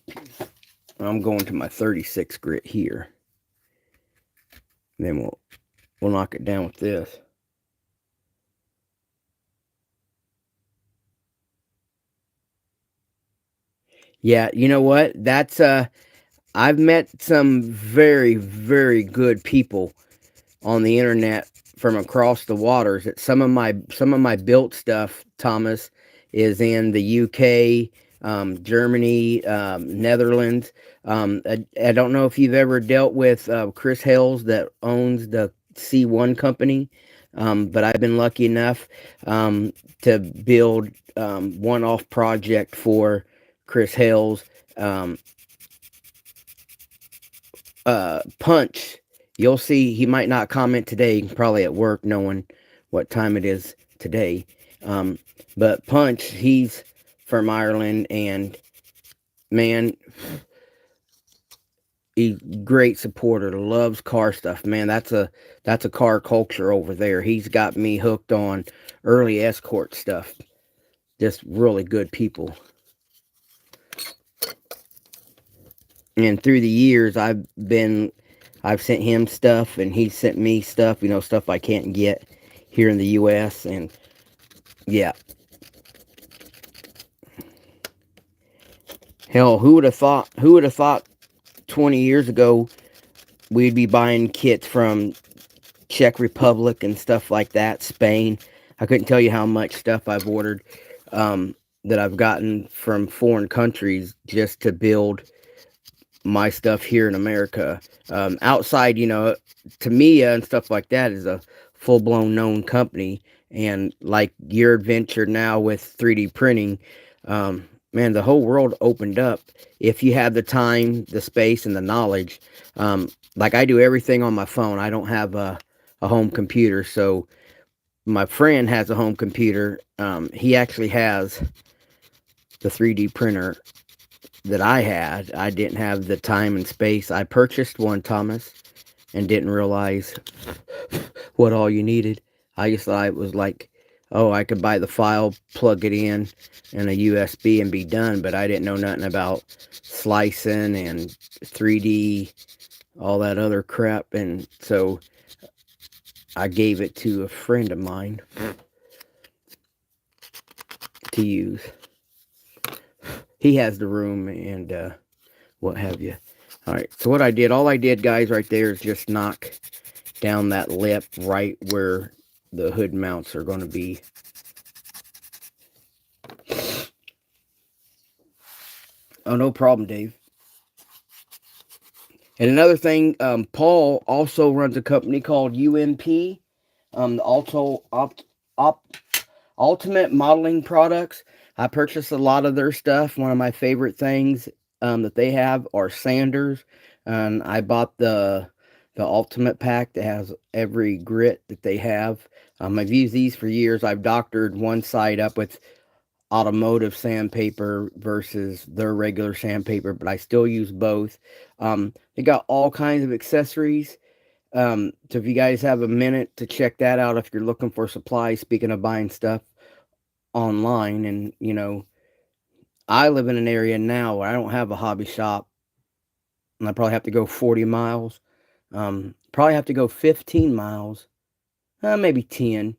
piece. I'm going to my 36 grit here. And then we'll knock it down with this. Yeah, you know what? That's I've met some very, very good people on the internet from across the waters. That some of my built stuff, Thomas, is in the UK, Germany, Netherlands. I don't know if you've ever dealt with Chris Hales that owns the C1 company, but I've been lucky enough to build one-off project for Chris Hales. Um, Punch, you'll see he might not comment today, probably at work, knowing what time it is today. Um, but Punch, he's from Ireland, and man, he's great supporter, loves car stuff. Man, that's a car culture over there. He's got me hooked on early Escort stuff. Just really good people. And through the years, I've sent him stuff, and he sent me stuff. Stuff I can't get here in the U.S. And yeah, hell, who would have thought? Who would have thought 20 years ago we'd be buying kits from Czech Republic and stuff like that, Spain. I couldn't tell you how much stuff I've ordered that I've gotten from foreign countries just to build my stuff here in America. Outside, Tamiya and stuff like that is a full-blown known company. And like your adventure now with 3D printing, man, the whole world opened up if you have the time, the space, and the knowledge. Like I do everything on my phone. I don't have a home computer, so my friend has a home computer. He actually has the 3D printer that I had. I didn't have the time and space. I purchased one, Thomas, and didn't realize what all you needed. I just thought it was like, oh, I could buy the file, plug it in a USB and be done, but I didn't know nothing about slicing and 3D, all that other crap. And so I gave it to a friend of mine to use. He has the room and what have you. All right, so all I did, guys, right there is just knock down that lip right where the hood mounts are going to be. Oh, no problem, Dave. And another thing, Paul also runs a company called UMP, the Ultimate Modeling Products. I purchased a lot of their stuff. One of my favorite things that they have are sanders, and I bought the Ultimate Pack that has every grit that they have. I've used these for years. I've doctored one side up with automotive sandpaper versus their regular sandpaper, but I still use both. They got all kinds of accessories. So if you guys have a minute to check that out, if you're looking for supplies, speaking of buying stuff online, and I live in an area now where I don't have a hobby shop, and I probably have to go 40 miles. Probably have to go 15 miles, maybe 10,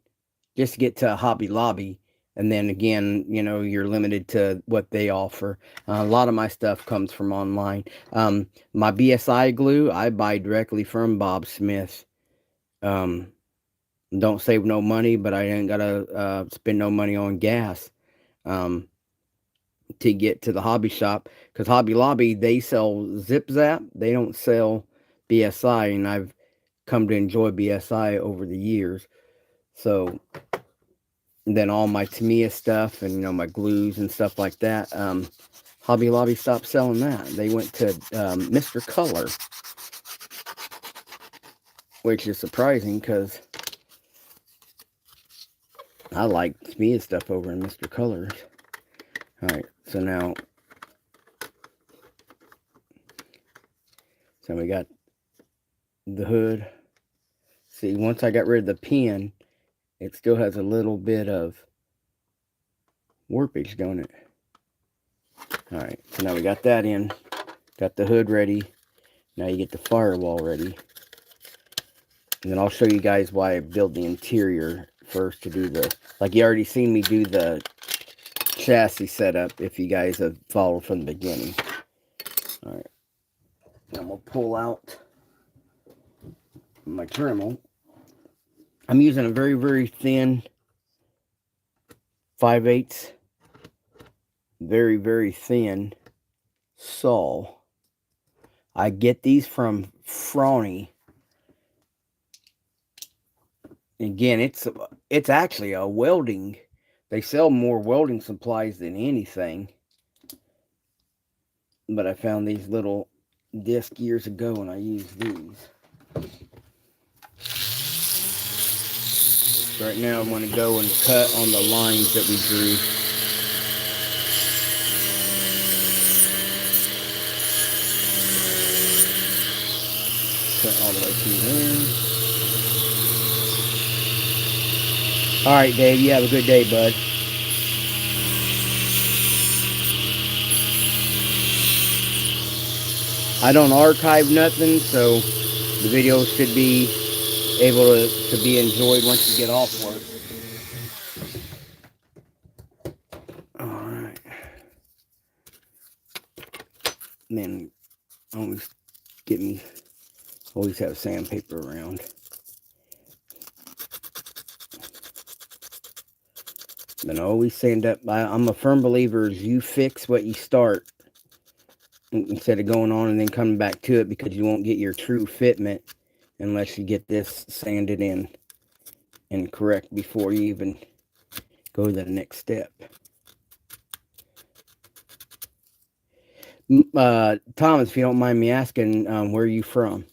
just to get to a Hobby Lobby. And then again, you're limited to what they offer. A lot of my stuff comes from online. My BSI glue, I buy directly from Bob Smith. Don't save no money, but I ain't gotta spend no money on gas to get to the hobby shop. Because Hobby Lobby, they sell Zip Zap. They don't sell BSI, and I've come to enjoy BSI over the years. So then all my Tamiya stuff and my glues and stuff like that, Hobby Lobby stopped selling that. They went to Mr. Color, which is surprising because I like Tamiya stuff over in Mr. Colors. All right, so now we got the hood. See, once I got rid of the pin, it still has a little bit of warpage, don't it? All right, so now we got that in. Got the hood ready. Now you get the firewall ready. And then I'll show you guys why I built the interior first to do like you already seen me do the chassis setup if you guys have followed from the beginning. All right, now I'm going to pull out my Dremel. I'm using a very, very thin 5/8 very, very thin saw. I get these from Frawny. Again, it's actually a welding. They sell more welding supplies than anything. But I found these little discs years ago and I used these. So right now I'm going to go and cut on the lines that we drew. Cut all the way through there. Alright, Dave, you have a good day, bud. I don't archive nothing, so the video should be able to be enjoyed once you get off work. Alright. Then always have sandpaper around. Then I always sand up. I'm a firm believer is you fix what you start instead of going on and then coming back to it, because you won't get your true fitment unless you get this sanded in and correct before you even go to the next step. Thomas, if you don't mind me asking, where are you from?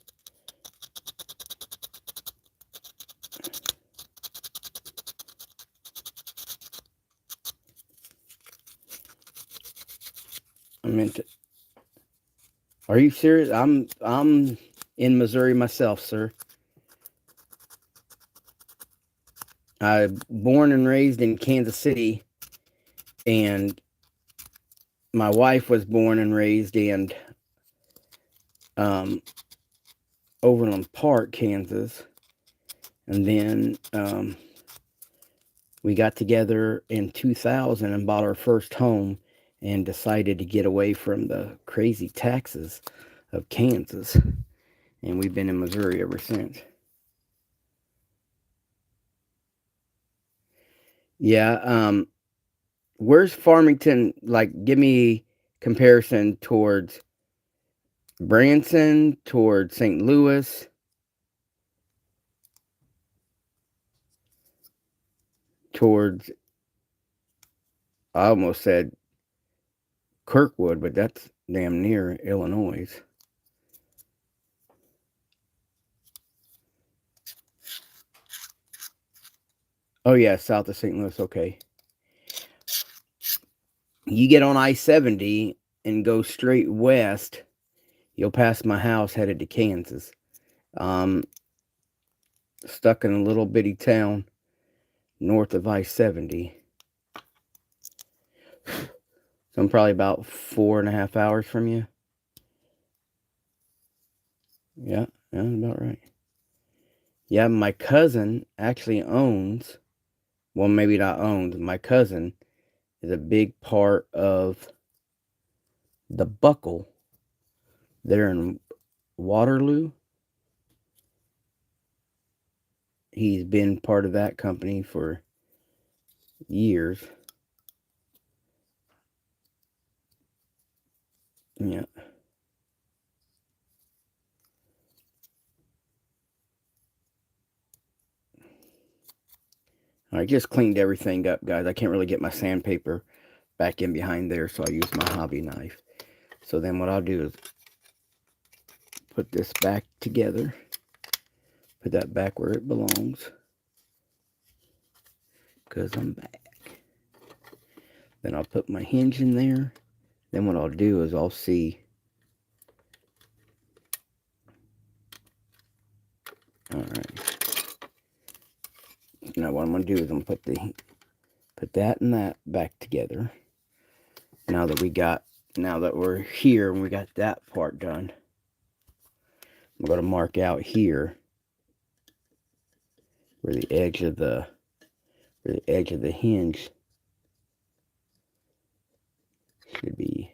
Are you serious? I'm in Missouri myself, sir. I'm born and raised in Kansas City, and my wife was born and raised in Overland Park, Kansas. And then we got together in 2000 and bought our first home and decided to get away from the crazy taxes of Kansas. And we've been in Missouri ever since. Yeah, where's Farmington? Like, give me comparison towards Branson, towards St. Louis, towards, I almost said Kirkwood, but that's damn near Illinois. Oh yeah, south of St. Louis, okay. You get on I-70 and go straight west, you'll pass my house headed to Kansas. Stuck in a little bitty town north of I-70. So I'm probably about 4.5 hours from you. Yeah, that's about right. Yeah, my cousin actually owns, well, maybe not owns, my cousin is a big part of the Buckle there in Waterloo. He's been part of that company for years. Yeah. I just cleaned everything up, guys. I can't really get my sandpaper back in behind there, so I use my hobby knife. So then what I'll do is put this back together. Put that back where it belongs. Because I'm back. Then I'll put my hinge in there. Then what I'll do is I'll see. Alright. Now what I'm going to do is I'm going to put that and that back together. Now that we're here and we got that part done, I'm going to mark out here where the edge of the hinge should be.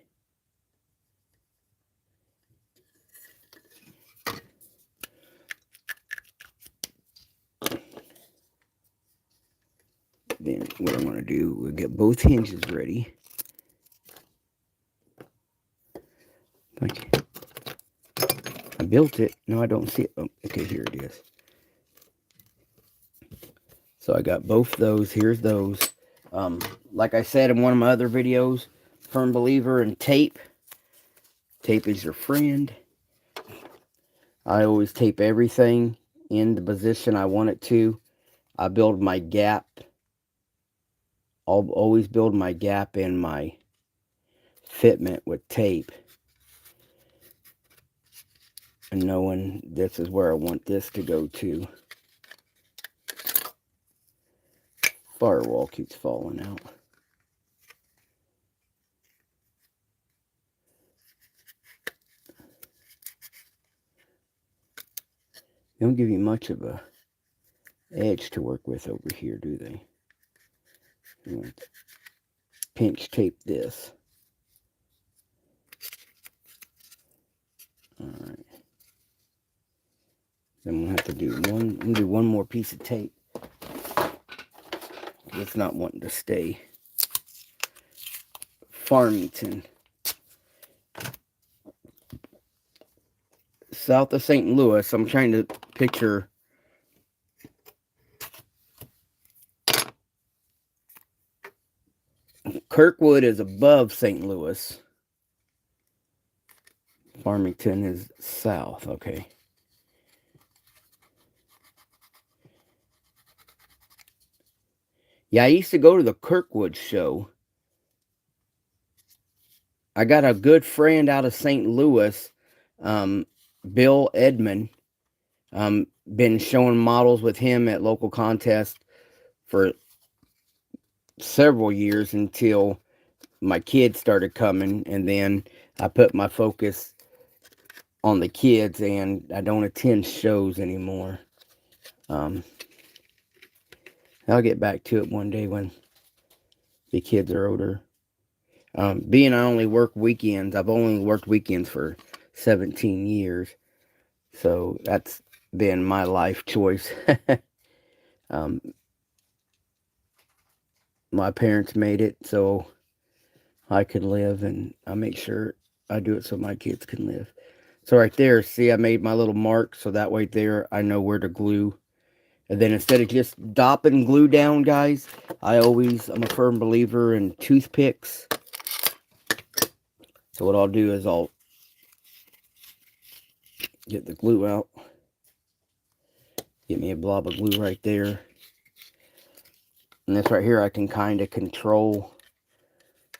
Then what I'm going to do, we'll get both hinges ready. Okay. I built it. No, I don't see it. Oh, okay, here it is. So I got both those. Here's those. Like I said in one of my other videos, firm believer in tape. Tape is your friend. I always tape everything in the position I want it to. I build my gap. I'll always build my gap in my fitment with tape. And knowing this is where I want this to go to. Firewall keeps falling out. They don't give you much of a edge to work with over here, do they? You want to pinch tape this. Alright. Then we'll have to do one more piece of tape. It's not wanting to stay. Farmington. South of St. Louis. I'm trying to picture Kirkwood is above St. Louis. Farmington is south, okay. Yeah, I used to go to the Kirkwood show. I got a good friend out of St. Louis, Bill Edmond. Been showing models with him at local contests for several years until my kids started coming, and then I put my focus on the kids and I don't attend shows anymore. I'll get back to it one day when the kids are older. Being I only work weekends, I've only worked weekends for 17 years. So that's been my life choice. My parents made it so I could live, and I make sure I do it so my kids can live. So right there, see, I made my little mark, so that way there I know where to glue. And then instead of just dopping glue down, guys, I'm a firm believer in toothpicks. So what I'll do is I'll get the glue out. Get me a blob of glue right there. And this right here, I can kind of control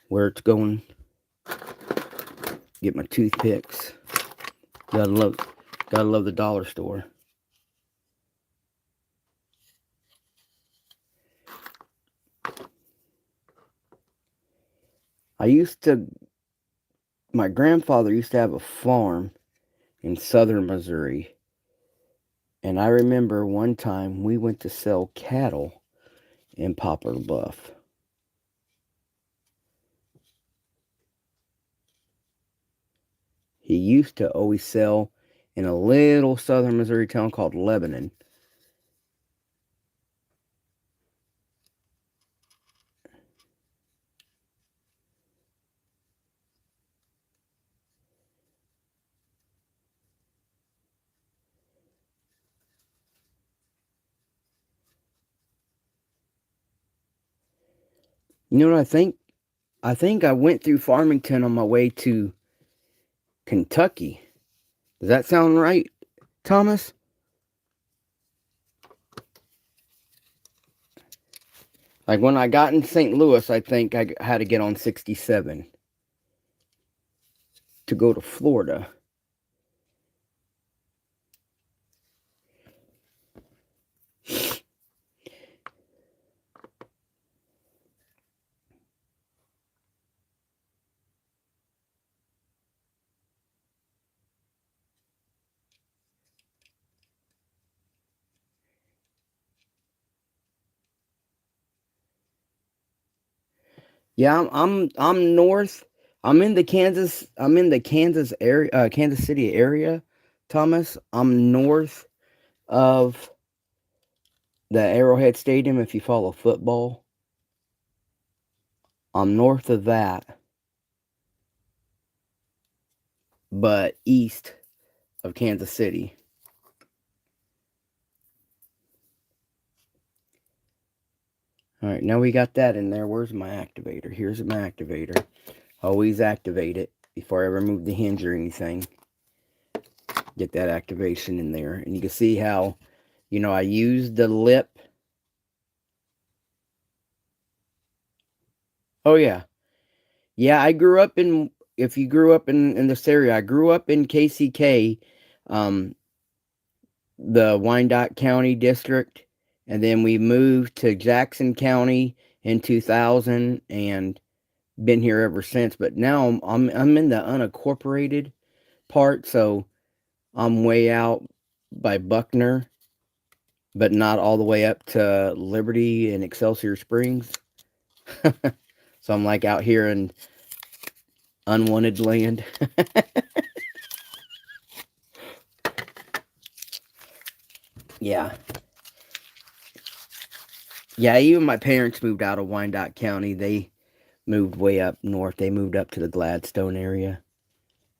where it's going. Get my toothpicks. Gotta love the dollar store. My grandfather used to have a farm in southern Missouri. And I remember one time we went to sell cattle in Poplar Bluff. He used to always sell in a little southern Missouri town called Lebanon. You know what I think? I think I went through Farmington on my way to Kentucky. Does that sound right, Thomas? Like when I got in St. Louis, I think I had to get on 67 to go to Florida. Yeah, I'm north. I'm in the Kansas area, Kansas City area, Thomas. I'm north of the Arrowhead Stadium if you follow football. I'm north of that. but east of Kansas City. All right, now we got that in there. Where's my activator? Here's my activator. Always activate it before I ever move the hinge or anything. Get that activation in there. And you can see how, I used the lip. Oh, yeah. Yeah, I grew up in, if you grew up in this area, I grew up in KCK, the Wyandotte County district. And then we moved to Jackson County in 2000 and been here ever since. But now I'm in the unincorporated part, so I'm way out by Buckner, but not all the way up to Liberty and Excelsior Springs. So I'm like out here in unwanted land. Yeah. Yeah, even my parents moved out of Wyandotte County. They moved way up north. They moved up to the Gladstone area.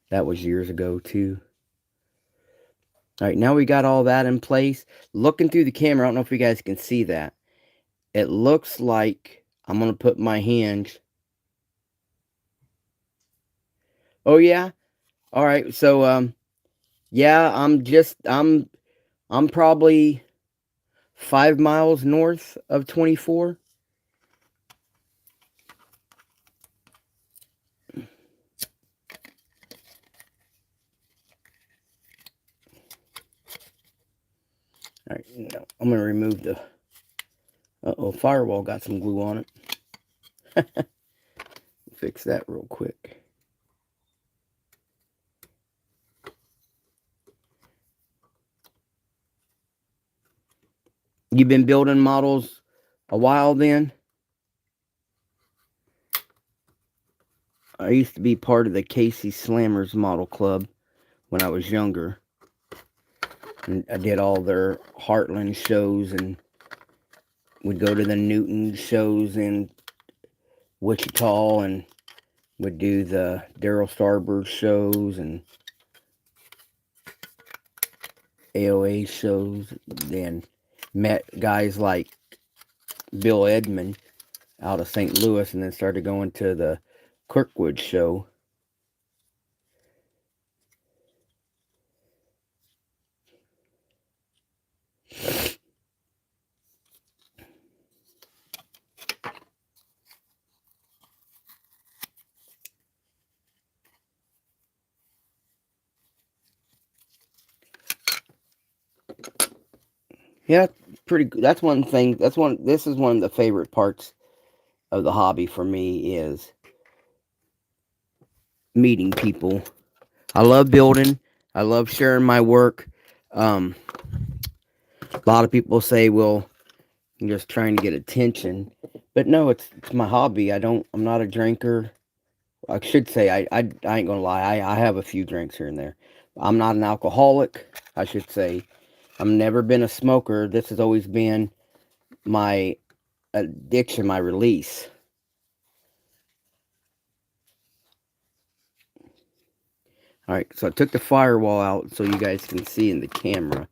That was years ago, too. All right, now we got all that in place. Looking through the camera, I don't know if you guys can see that. It looks like I'm going to put my hinge. Oh, yeah? All right, so, yeah, I'm probably 5 miles north of 24. All right, no, I'm going to remove the, firewall got some glue on it. Fix that real quick. You've been building models a while then? I used to be part of the Casey Slammers Model Club when I was younger. And I did all their Heartland shows and would go to the Newton shows in Wichita and would do the Daryl Starbird shows and AOA shows. Then met guys like Bill Edmond out of St. Louis and then started going to the Kirkwood show. Yeah, pretty good. That's one thing. This is one of the favorite parts of the hobby for me is meeting people. I love building. I love sharing my work. A lot of people say, well, I'm just trying to get attention. But no, it's my hobby. I'm not a drinker. I should say, I ain't gonna lie. I have a few drinks here and there. I'm not an alcoholic, I should say. I've never been a smoker. This has always been my addiction, my release. All right, so I took the firewall out so you guys can see in the camera.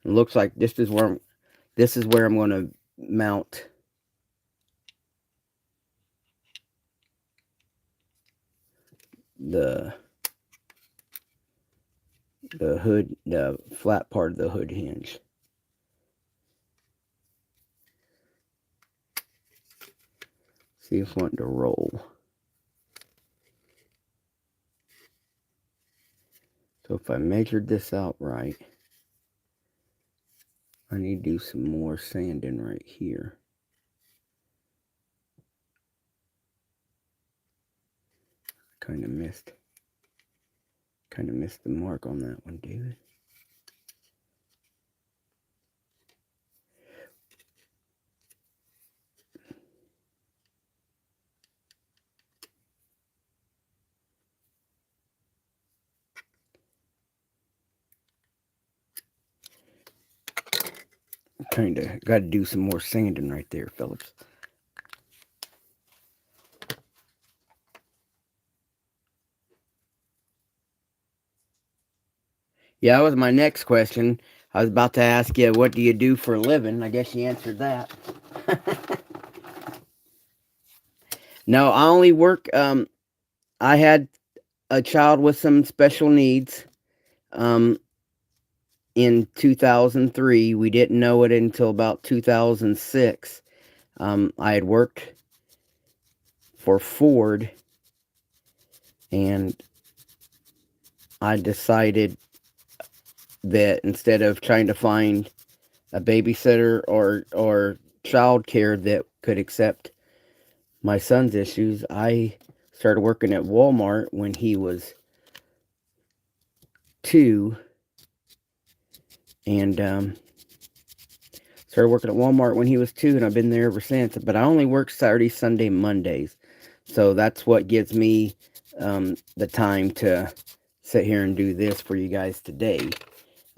It looks like this is where I'm going to mount the hood, the flat part of the hood hinge. See if I want to roll. So if I measured this out right, I need to do some more sanding right here. Kind of missed the mark on that one, David. Kind of got to do some more sanding right there, fellas. Yeah, that was my next question. I was about to ask you, what do you do for a living? I guess you answered that. No, I only work. I had a child with some special needs. Um, in 2003, we didn't know it until about 2006. I had worked for Ford, and I decided that instead of trying to find a babysitter or child care that could accept my son's issues, I started working at Walmart when he was 2, and started working at Walmart when he was 2, and I've been there ever since. But I only work Saturday, Sunday, Mondays, so that's what gives me the time to sit here and do this for you guys today.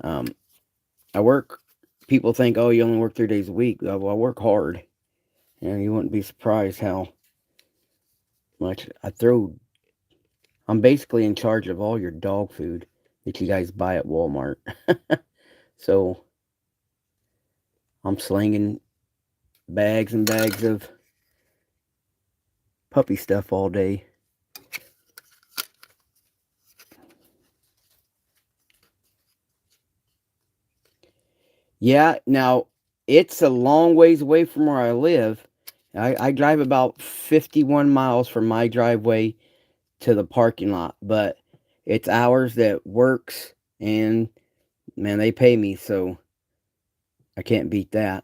I work. People think, oh, you only work 3 days a week. Well, I work hard, and you wouldn't be surprised how much I throw. I'm basically in charge of all your dog food that you guys buy at Walmart. So I'm slinging bags and bags of puppy stuff all day. Yeah, now it's a long ways away from where I live. I drive about 51 miles from my driveway to the parking lot, but it's hours that works, and man, they pay me, so I can't beat that.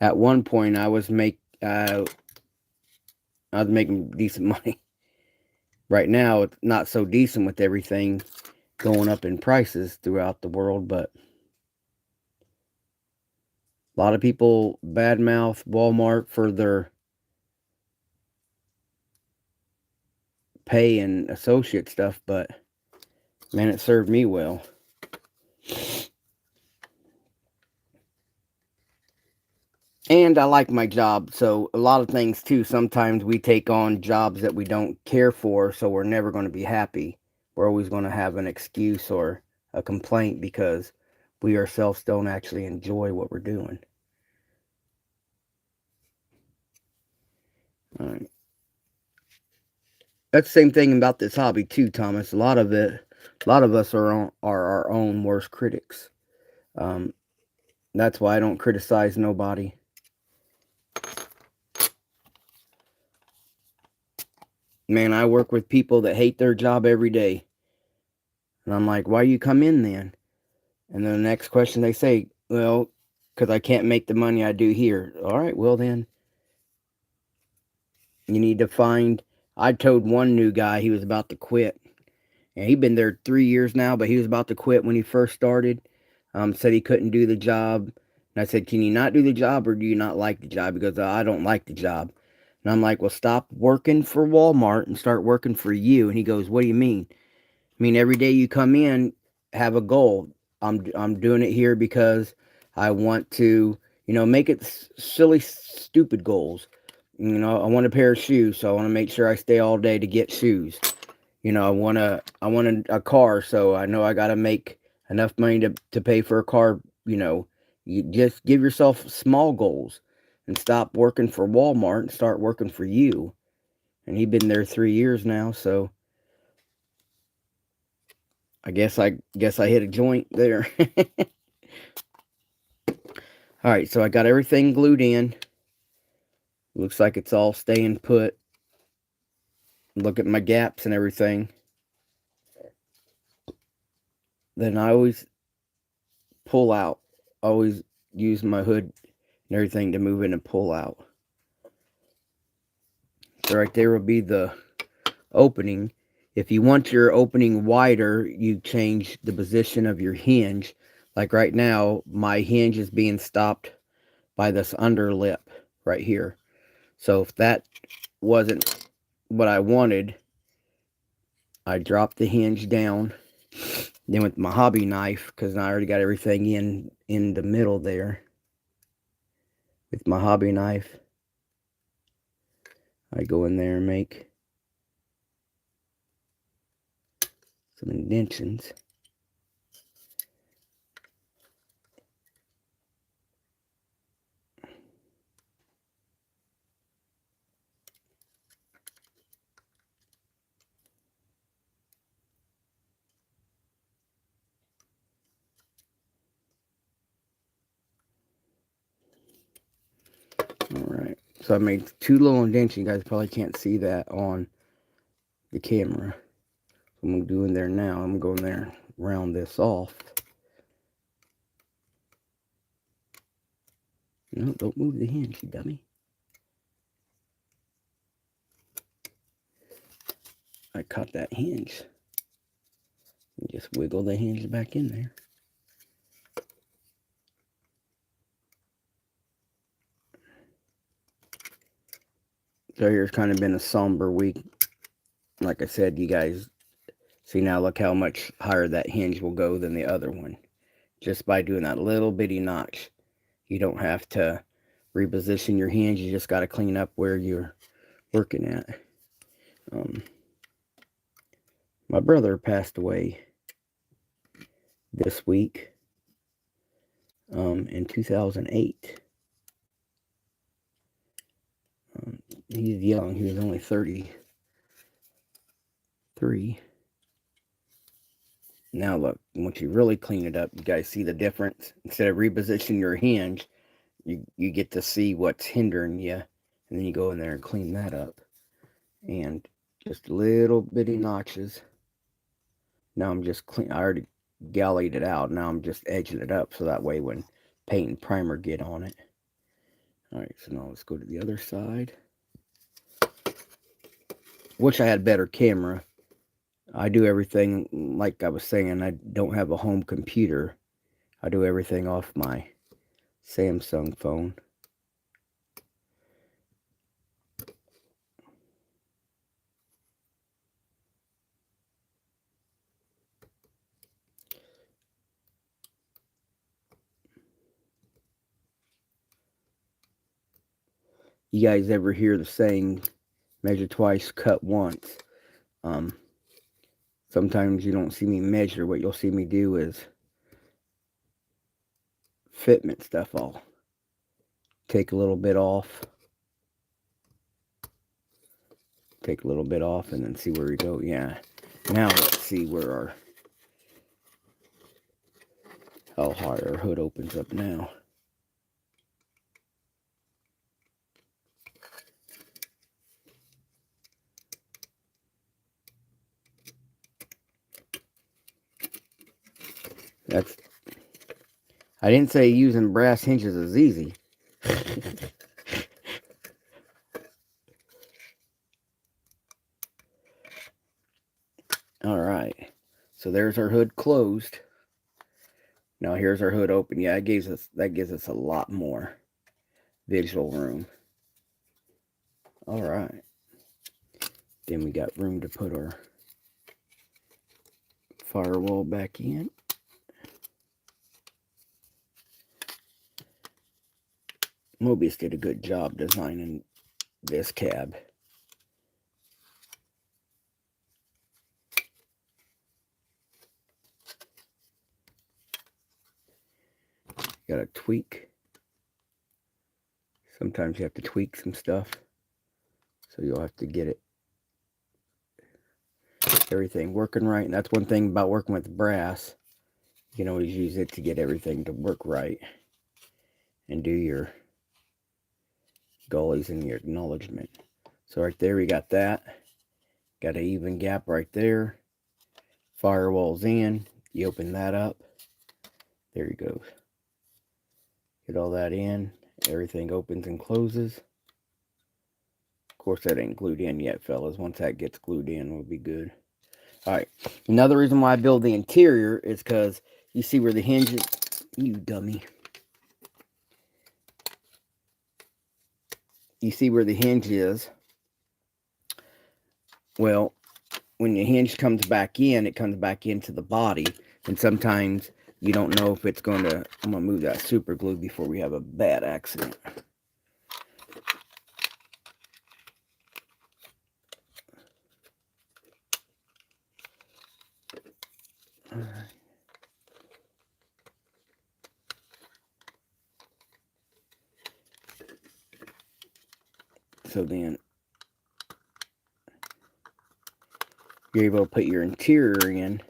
At one point, I was making decent money. Right now, it's not so decent with everything going up in prices throughout the world, but a lot of people badmouth Walmart for their pay and associate stuff, but man, it served me well. And I like my job, so a lot of things too. Sometimes we take on jobs that we don't care for, so we're never going to be happy. We're always going to have an excuse or a complaint because we ourselves don't actually enjoy what we're doing. All right. That's the same thing about this hobby too, Thomas. A lot of us are our own worst critics. Um, that's why I don't criticize nobody. Man, I work with people that hate their job every day. And I'm like, why you come in then? And then the next question they say, well, because I can't make the money I do here. All right, well then, you need to find. I told one new guy he was about to quit. And he'd been there 3 years now, but he was about to quit when he first started. Said he couldn't do the job. And I said, can you not do the job or do you not like the job? Because I don't like the job. And I'm like, well, stop working for Walmart and start working for you. And he goes, what do you mean? I mean, every day you come in, have a goal. I'm doing it here because I want to, make it silly, stupid goals. I want a pair of shoes, so I want to make sure I stay all day to get shoes. I want a car, so I know I got to make enough money to pay for a car. You just give yourself small goals and stop working for Walmart and start working for you. And he's been there 3 years now, so I guess I hit a joint there. All right, so I got everything glued in. Looks like it's all staying put. Look at my gaps and everything. Then I always pull out. Always use my hood and everything to move in and pull out. So right there will be the opening. If you want your opening wider, you change the position of your hinge. Like right now, my hinge is being stopped by this underlip right here. So if that wasn't what I wanted, I dropped the hinge down. Then with my hobby knife, because I already got everything in the middle there. With my hobby knife, I go in there and make some indentions. So I made 2 little indents. You guys probably can't see that on the camera. I'm going to do in there now. I'm going there and round this off. No, don't move the hinge, you dummy. I cut that hinge. And just wiggle the hinge back in there. So here's kind of been a somber week. Like I said, you guys see now, look how much higher that hinge will go than the other one. Just by doing that little bitty notch. You don't have to reposition your hinge. You just got to clean up where you're working at. My brother passed away this week in 2008. He's young. He was only 33. Now look, once you really clean it up, you guys see the difference? Instead of repositioning your hinge, you get to see what's hindering you. And then you go in there and clean that up. And just little bitty notches. Now I'm just clean. I already gallied it out. Now I'm just edging it up so that way when paint and primer get on it. Alright, so now let's go to the other side. Wish I had a better camera. I do everything, like I was saying, I don't have a home computer. I do everything off my Samsung phone. You guys ever hear the saying, measure twice, cut once? Sometimes you don't see me measure. What you'll see me do is fitment stuff. I'll take a little bit off. Take a little bit off and then see where we go. Yeah. Now let's see where how high our hood opens up now. I didn't say using brass hinges is easy. Alright. So there's our hood closed. Now here's our hood open. Yeah, that gives us a lot more visual room. Alright. Then we got room to put our firewall back in. Mobius did a good job designing this cab. Got to tweak. Sometimes you have to tweak some stuff. So you'll have to get everything working right. And that's one thing about working with brass. You can always use it to get everything to work right. And do your gullies and your acknowledgement. So right there we got that. Got an even gap right there. Firewall's in. You open that up. There you go. Get all that in. Everything opens and closes. Of course, that ain't glued in yet, fellas. Once that gets glued in, we'll be good. Alright. Another reason why I build the interior is because you see where the hinge is. You dummy. You see where the hinge is. Well, when the hinge comes back in, it comes back into the body. And sometimes you don't know if it's going to... I'm going to move that super glue before we have a bad accident. Alright. So then you're able to put your interior in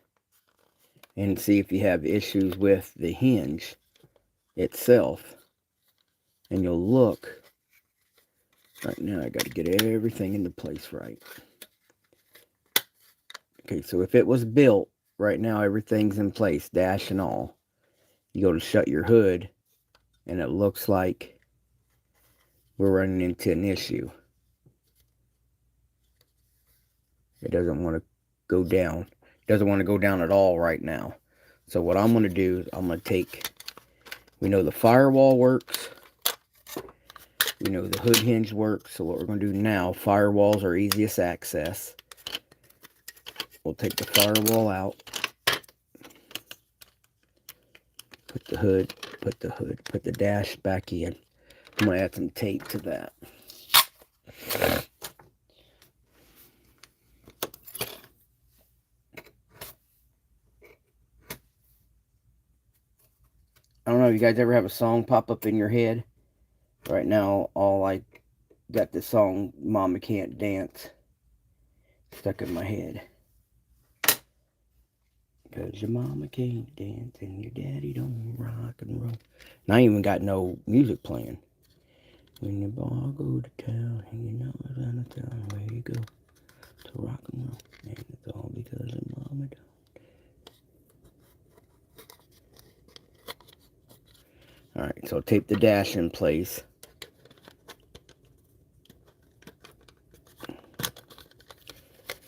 and see if you have issues with the hinge itself. And you'll look Right now, I got to get everything into place right. Okay, so if it was built, right now everything's in place, dash and all. You go to shut your hood, and it looks like we're running into an issue. It doesn't want to go down. It doesn't want to go down at all right now. So what I'm going to do is I'm going to take, we know the firewall works. We know the hood hinge works. So what we're going to do now, firewalls are easiest access. We'll take the firewall out. Put the dash back in. I'm going to add some tape to that. I don't know if you guys ever have a song pop up in your head. Right now, all I got the song Mama Can't Dance stuck in my head. Because your mama can't dance and your daddy don't rock and roll. And I ain't even got no music playing. When the ball go to town, hanging out around the town, where you go to rock and roll. And it's all because of mama don't. Alright, so tape the dash in place.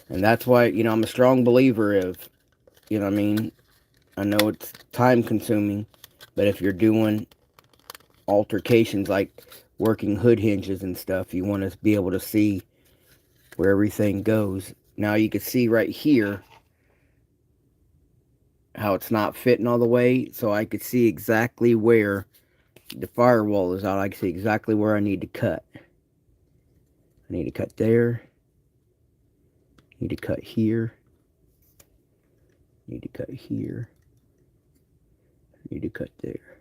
And that's why, you know, I'm a strong believer of, you know what I mean? I know it's time consuming, but if you're doing altercations like working hood hinges and stuff, you want to be able to see where everything goes. Now you can see right here how it's not fitting all the way, so I could see exactly where the firewall is out. I can see exactly where I need to cut. I need to cut there. Need to cut here. Need to cut here. Need to cut there.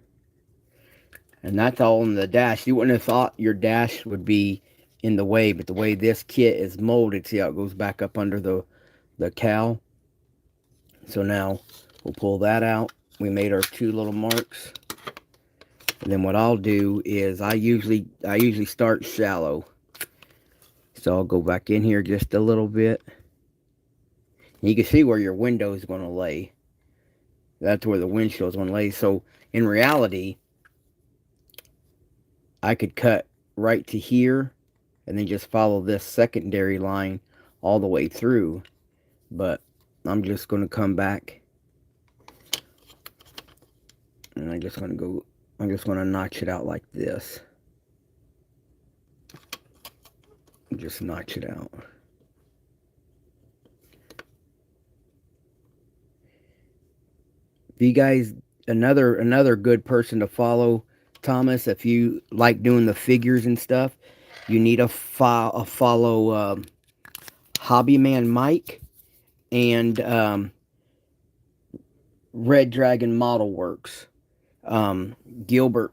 And that's all in the dash. You wouldn't have thought your dash would be in the way, but the way this kit is molded, see how it goes back up under the cowl? So now we'll pull that out. We made our two little marks. And then what I'll do is I usually start shallow. So I'll go back in here just a little bit. And you can see where your window is going to lay. That's where the windshield is going to lay. So in reality, I could cut right to here and then just follow this secondary line all the way through. But I'm just going to come back and I'm just going to notch it out like this. Just notch it out. If you guys, another good person to follow, Thomas, if you like doing the figures and stuff, you need to follow Hobbyman Mike and Red Dragon Model Works. Gilbert.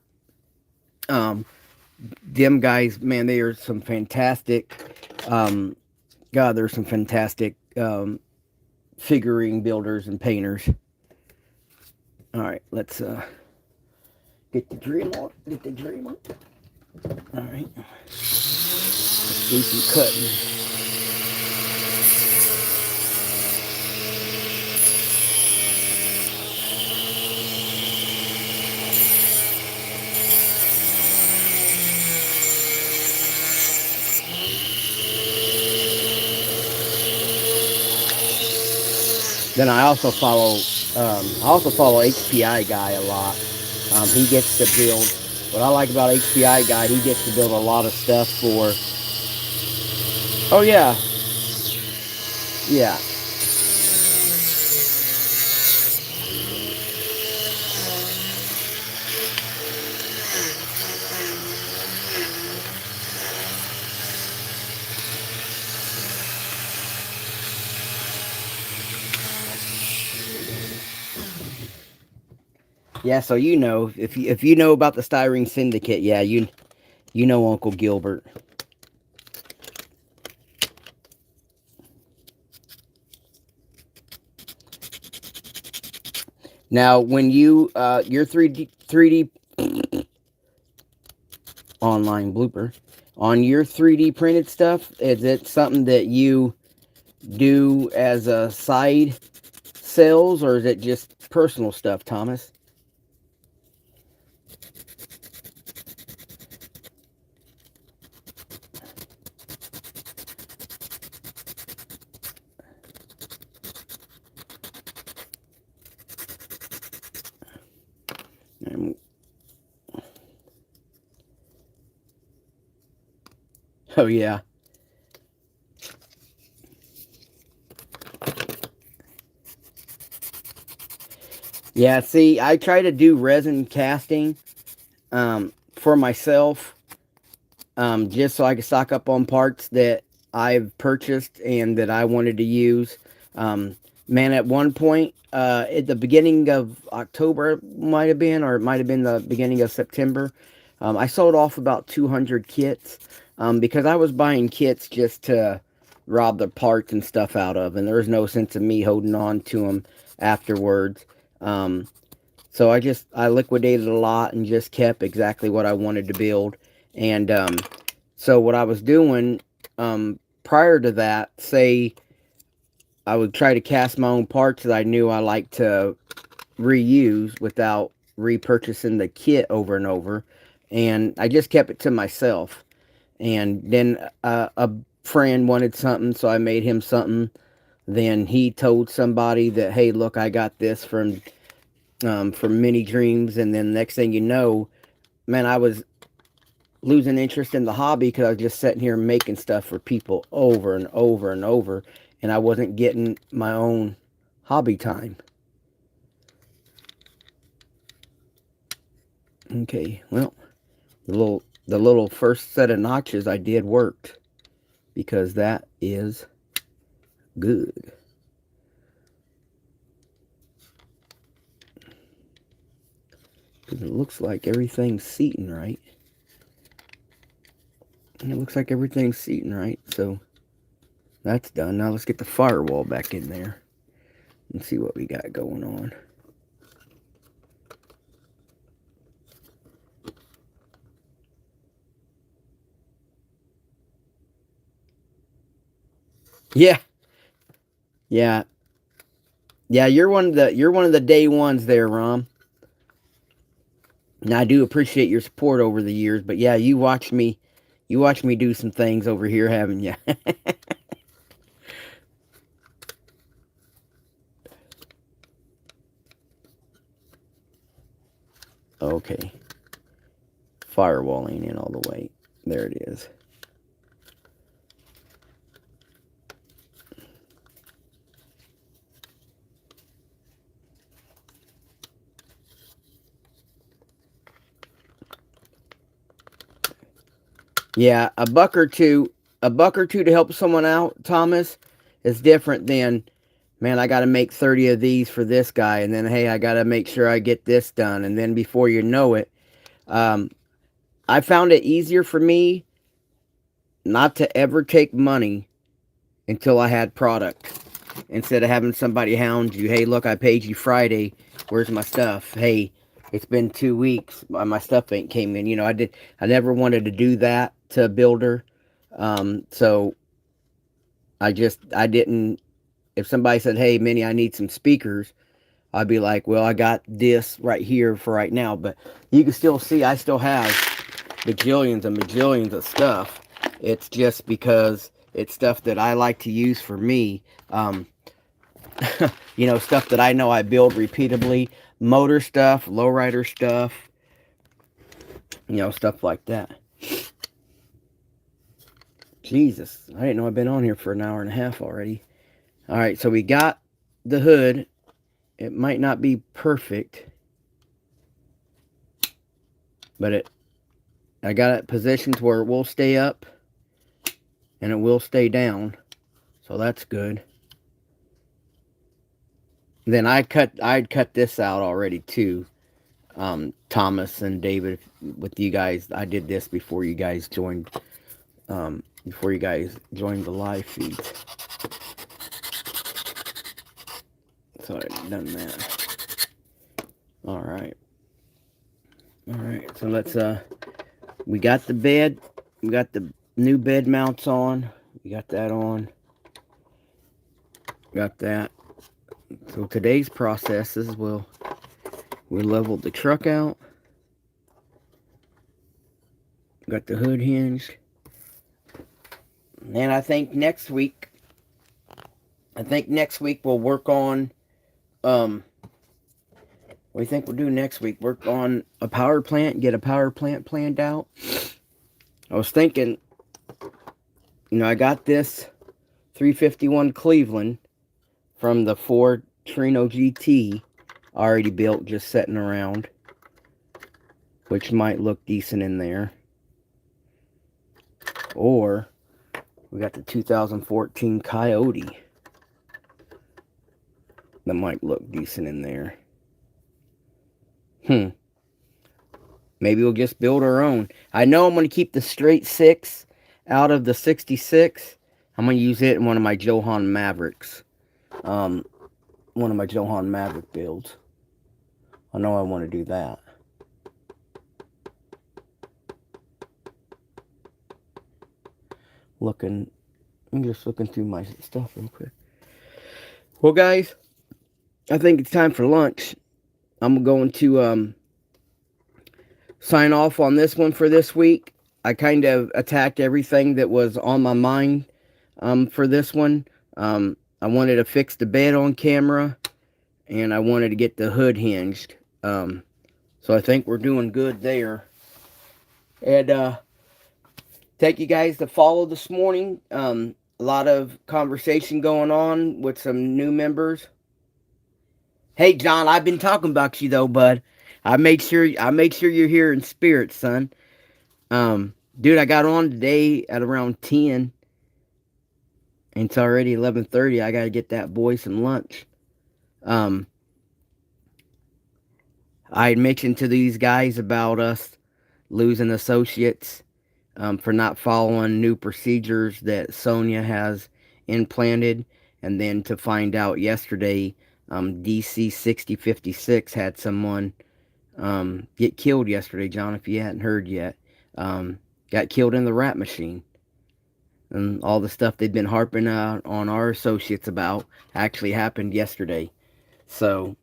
Them guys, man, they are some fantastic, God, there's some fantastic figurine builders and painters. Alright, let's get the drill on. Get the drill on. Alright. Let's do some cutting. Then I also follow HPI Guy a lot. He gets to build. What I like about HPI Guy, he gets to build a lot of stuff for. Oh yeah, yeah. Yeah, so you know, if you know about the Styrene Syndicate, yeah, you know Uncle Gilbert. Now, when you your 3D online blooper, on your 3D printed stuff, is it something that you do as a side sales, or is it just personal stuff, Thomas? Oh yeah. Yeah, see, I try to do resin casting for myself, just so I can stock up on parts that I've purchased and that I wanted to use. Um, Man, at one point, at the beginning of October, might have been, or it might have been the beginning of September, I sold off about 200 kits because I was buying kits just to rob the parts and stuff out of, and there was no sense of me holding on to them afterwards. Um, so I liquidated a lot and just kept exactly what I wanted to build. And so what I was doing prior to that, say I would try to cast my own parts that I knew I liked to reuse without repurchasing the kit over and over. And I just kept it to myself. And then a friend wanted something, so I made him something. Then he told somebody that, hey, look, I got this from Mini Dreams. And then next thing you know, man, I was losing interest in the hobby because I was just sitting here making stuff for people over and over and over, and I wasn't getting my own hobby time. Okay, well, the little first set of notches I did worked, because that is good. Because it looks like everything's seating right. And it looks like everything's seating right, so that's done. Now let's get the firewall back in there and see what we got going on. Yeah, yeah, yeah. You're one of the day ones there, Rom. And I do appreciate your support over the years. But yeah, you watched me do some things over here, haven't you? Okay, firewall ain't in all the way. There it is. Yeah, a buck or two to help someone out, Thomas, is different than, man, I got to make 30 of these for this guy, and then, hey, I got to make sure I get this done, and then before you know it, um, I found it easier for me not to ever take money until I had product. Instead of having somebody hound you, hey, look, I paid you Friday, where's my stuff? Hey, it's been 2 weeks, my stuff ain't came in. I never wanted to do that to a builder. So I didn't, if somebody said, hey, Minnie, I need some speakers, I'd be like, well, I got this right here for right now. But you can still see I still have bajillions and bajillions of stuff. It's just because it's stuff that I like to use for me. Stuff that I know I build repeatably. Motor stuff, lowrider stuff, stuff like that. Jesus, I didn't know I've been on here for an hour and a half already. Alright, so we got the hood. It might not be perfect, but I got it positioned where it will stay up and it will stay down. So that's good. Then I'd cut this out already too. Thomas and David, with you guys, I did this before you guys joined the live feed. So I've done that. Alright. So let's we got the bed We got the new bed mounts on. We got that on. Got that. So today's processes we leveled the truck out. Got the hood hinged. And I think next week we'll work on what do you think we'll do next week? Work on a power plant, get a power plant planned out. I was thinking, I got this 351 Cleveland from the Ford Trino GT already built, just sitting around, which might look decent in there. Or we got the 2014 Coyote that might look decent in there. Maybe we'll just build our own. I know I'm going to keep the straight 6 out of the 66. I'm going to use it in one of my Johan Mavericks. One of my Johan Maverick builds. I know I want to do that. I'm just looking through my stuff real quick. Well, guys, I think it's time for lunch. I'm going to sign off on this one for this week. I kind of attacked everything that was on my mind for this one. I wanted to fix the bed on camera, and I wanted to get the hood hinged. So I think we're doing good there. And thank you guys to follow this morning. A lot of conversation going on with some new members. Hey, John, I've been talking about you though, bud. I made sure you're here in spirit, son. Dude, I got on today at around 10. And it's already 11:30. I gotta get that boy some lunch. I had mentioned to these guys about us losing associates for not following new procedures that Sonia has implanted. And then to find out yesterday, DC 6056 had someone get killed yesterday, John, if you hadn't heard yet. Got killed in the rat machine. And all the stuff they've been harping on our associates about actually happened yesterday. So,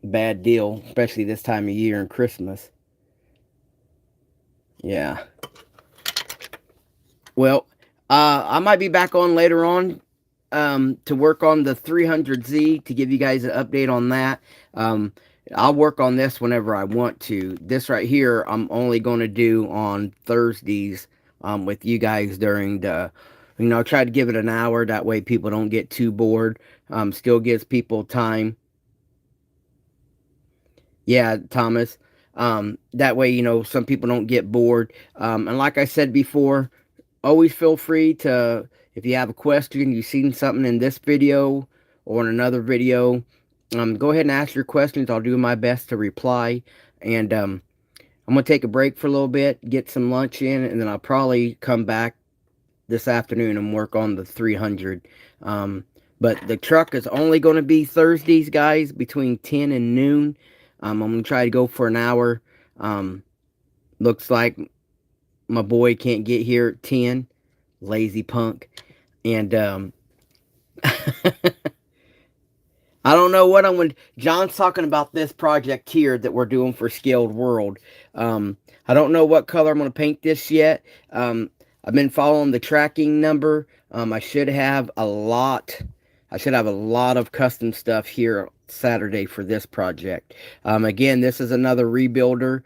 bad deal, especially this time of year and Christmas. Yeah. Well, I might be back on later on to work on the 300Z to give you guys an update on that. I'll work on this whenever I want to. This right here, I'm only going to do on Thursdays with you guys during the, try to give it an hour. That way people don't get too bored. Still gives people time. Yeah, Thomas. That way, some people don't get bored. And like I said before, always feel free to, if you have a question, you've seen something in this video or in another video, go ahead and ask your questions. I'll do my best to reply. And I'm going to take a break for a little bit, get some lunch in, and then I'll probably come back this afternoon and work on the 300. But the truck is only going to be Thursdays, guys, between 10 and noon. I'm going to try to go for an hour. Looks like my boy can't get here at 10. Lazy punk. And I don't know what I'm going to... John's talking about this project here that we're doing for Scaled World. I don't know what color I'm going to paint this yet. I've been following the tracking number. I should have a lot of custom stuff here Saturday for this project. Again, this is another rebuilder.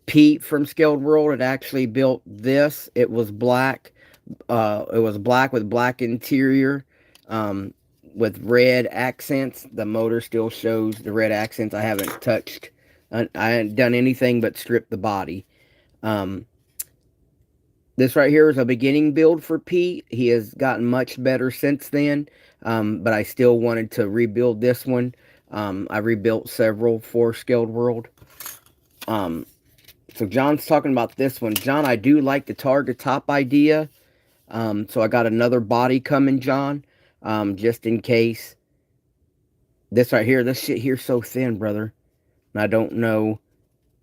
Pete from Scaled World had actually built this. It was black. It was black with black interior. With red accents. The motor still shows the red accents. I haven't touched. I haven't done anything but strip the body. This right here is a beginning build for Pete. He has gotten much better since then. But I still wanted to rebuild this one. I rebuilt several for Scaled World. So John's talking about this one. John, I do like the Targa top idea. So I got another body coming, John. Just in case. This right here, this shit here is so thin, brother. And I don't know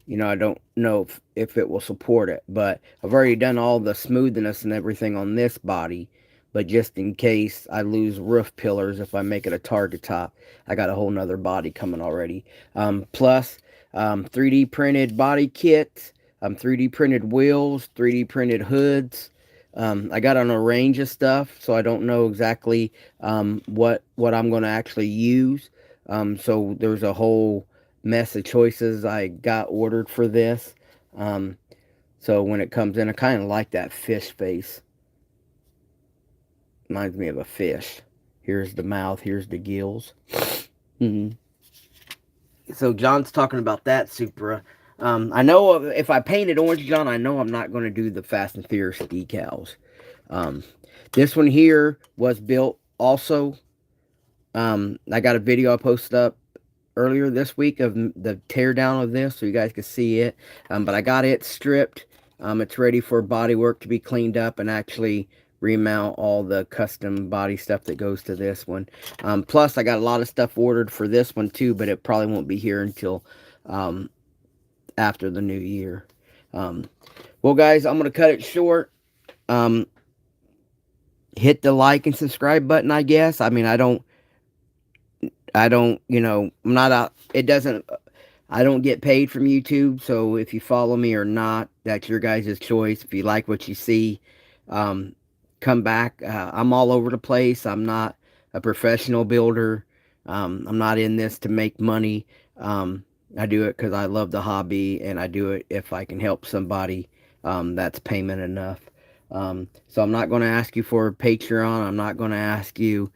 You know, I don't know if it will support it, but I've already done all the smoothness and everything on this body. But just in case I lose roof pillars, if I make it a target top, I got a whole nother body coming already. Plus, 3D printed body kits, 3D printed wheels, 3D printed hoods. I got on a range of stuff, so I don't know exactly what I'm going to actually use. So there's a whole mess of choices I got ordered for this. Um, so when it comes in, I kind of like that fish face. Reminds me of a fish. Here's the mouth. Here's the gills. Mm-hmm. So John's talking about that Supra. I know if I painted orange, John, I know I'm not going to do the Fast and Furious decals. Um, this one here was built also. I got a video I posted up earlier this week of the teardown of this, so you guys can see it. But I got it stripped. It's ready for body work to be cleaned up and actually remount all the custom body stuff that goes to this one. Plus, I got a lot of stuff ordered for this one too, but it probably won't be here until after the new year. Well, guys, I'm going to cut it short. Hit the like and subscribe button, I guess. I mean, I don't, you know, I'm not out, it doesn't, I don't get paid from YouTube, so if you follow me or not, that's your guys' choice. If you like what you see, come back. I'm all over the place. I'm not a professional builder. I'm not in this to make money. I do it because I love the hobby, and I do it if I can help somebody. That's payment enough. So I'm not going to ask you for a Patreon. I'm not going to ask you.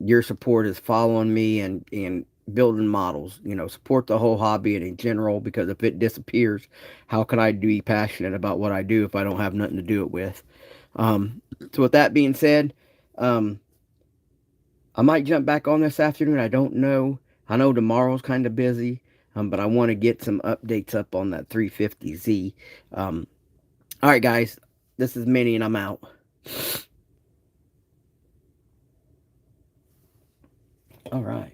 Your support is following me and building models. You know, support the whole hobby and in general, because if it disappears, how can I be passionate about what I do if I don't have nothing to do it with? So with that being said, I might jump back on this afternoon. I don't know. I know tomorrow's kind of busy, but I want to get some updates up on that 350Z. All right, guys, this is Minnie, and I'm out. All right.